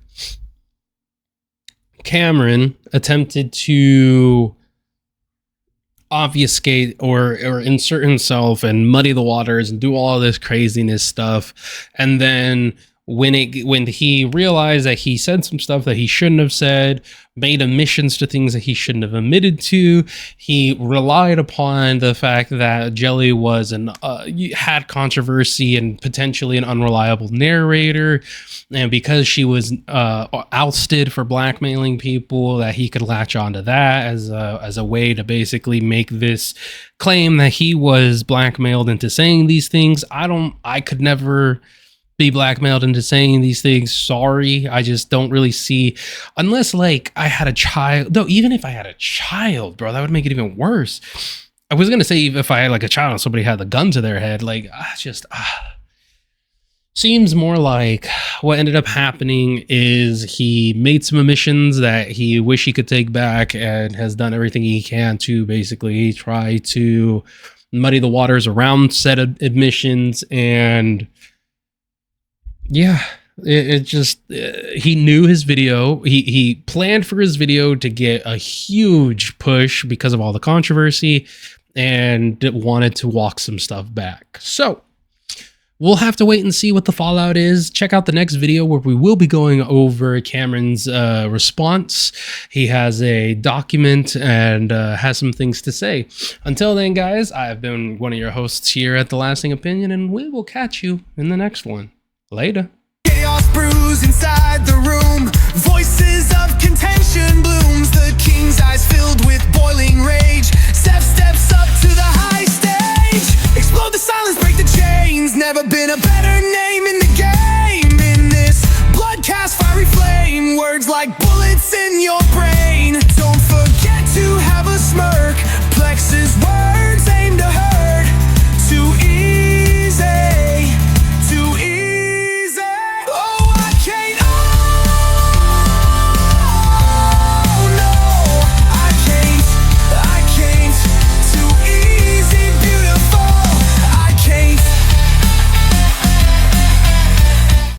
Cameron attempted to obfuscate or insert himself and muddy the waters and do all of this craziness stuff. And then when he realized that he said some stuff that he shouldn't have said, made admissions to things that he shouldn't have admitted to, he relied upon the fact that Jelly was had controversy and potentially an unreliable narrator, and because she was ousted for blackmailing people, that he could latch onto that as a way to basically make this claim that he was blackmailed into saying these things. I could never be blackmailed into saying these things. Sorry. I just don't really see, unless like I had a child, though. Even if I had a child, bro, that would make it even worse. I was gonna say if I had like a child and somebody had the gun to their head, like seems more like what ended up happening is he made some admissions that he wish he could take back, and has done everything he can to basically try to muddy the waters around said admissions. And yeah, it just, he knew his video. He planned for his video to get a huge push because of all the controversy, and wanted to walk some stuff back. So we'll have to wait and see what the fallout is. Check out the next video where we will be going over Cameron's response. He has a document and has some things to say. Until then, guys, I've been one of your hosts here at The Lasting Opinion, and we will catch you in the next one. Later. Chaos brews inside the room. Voices of contention blooms. The king's eyes filled with boiling rage. Zeph steps up to the high stage. Explode the silence, break the chains. Never been a better name in the game. In this blood cast fiery flame, words like bullets in your brain.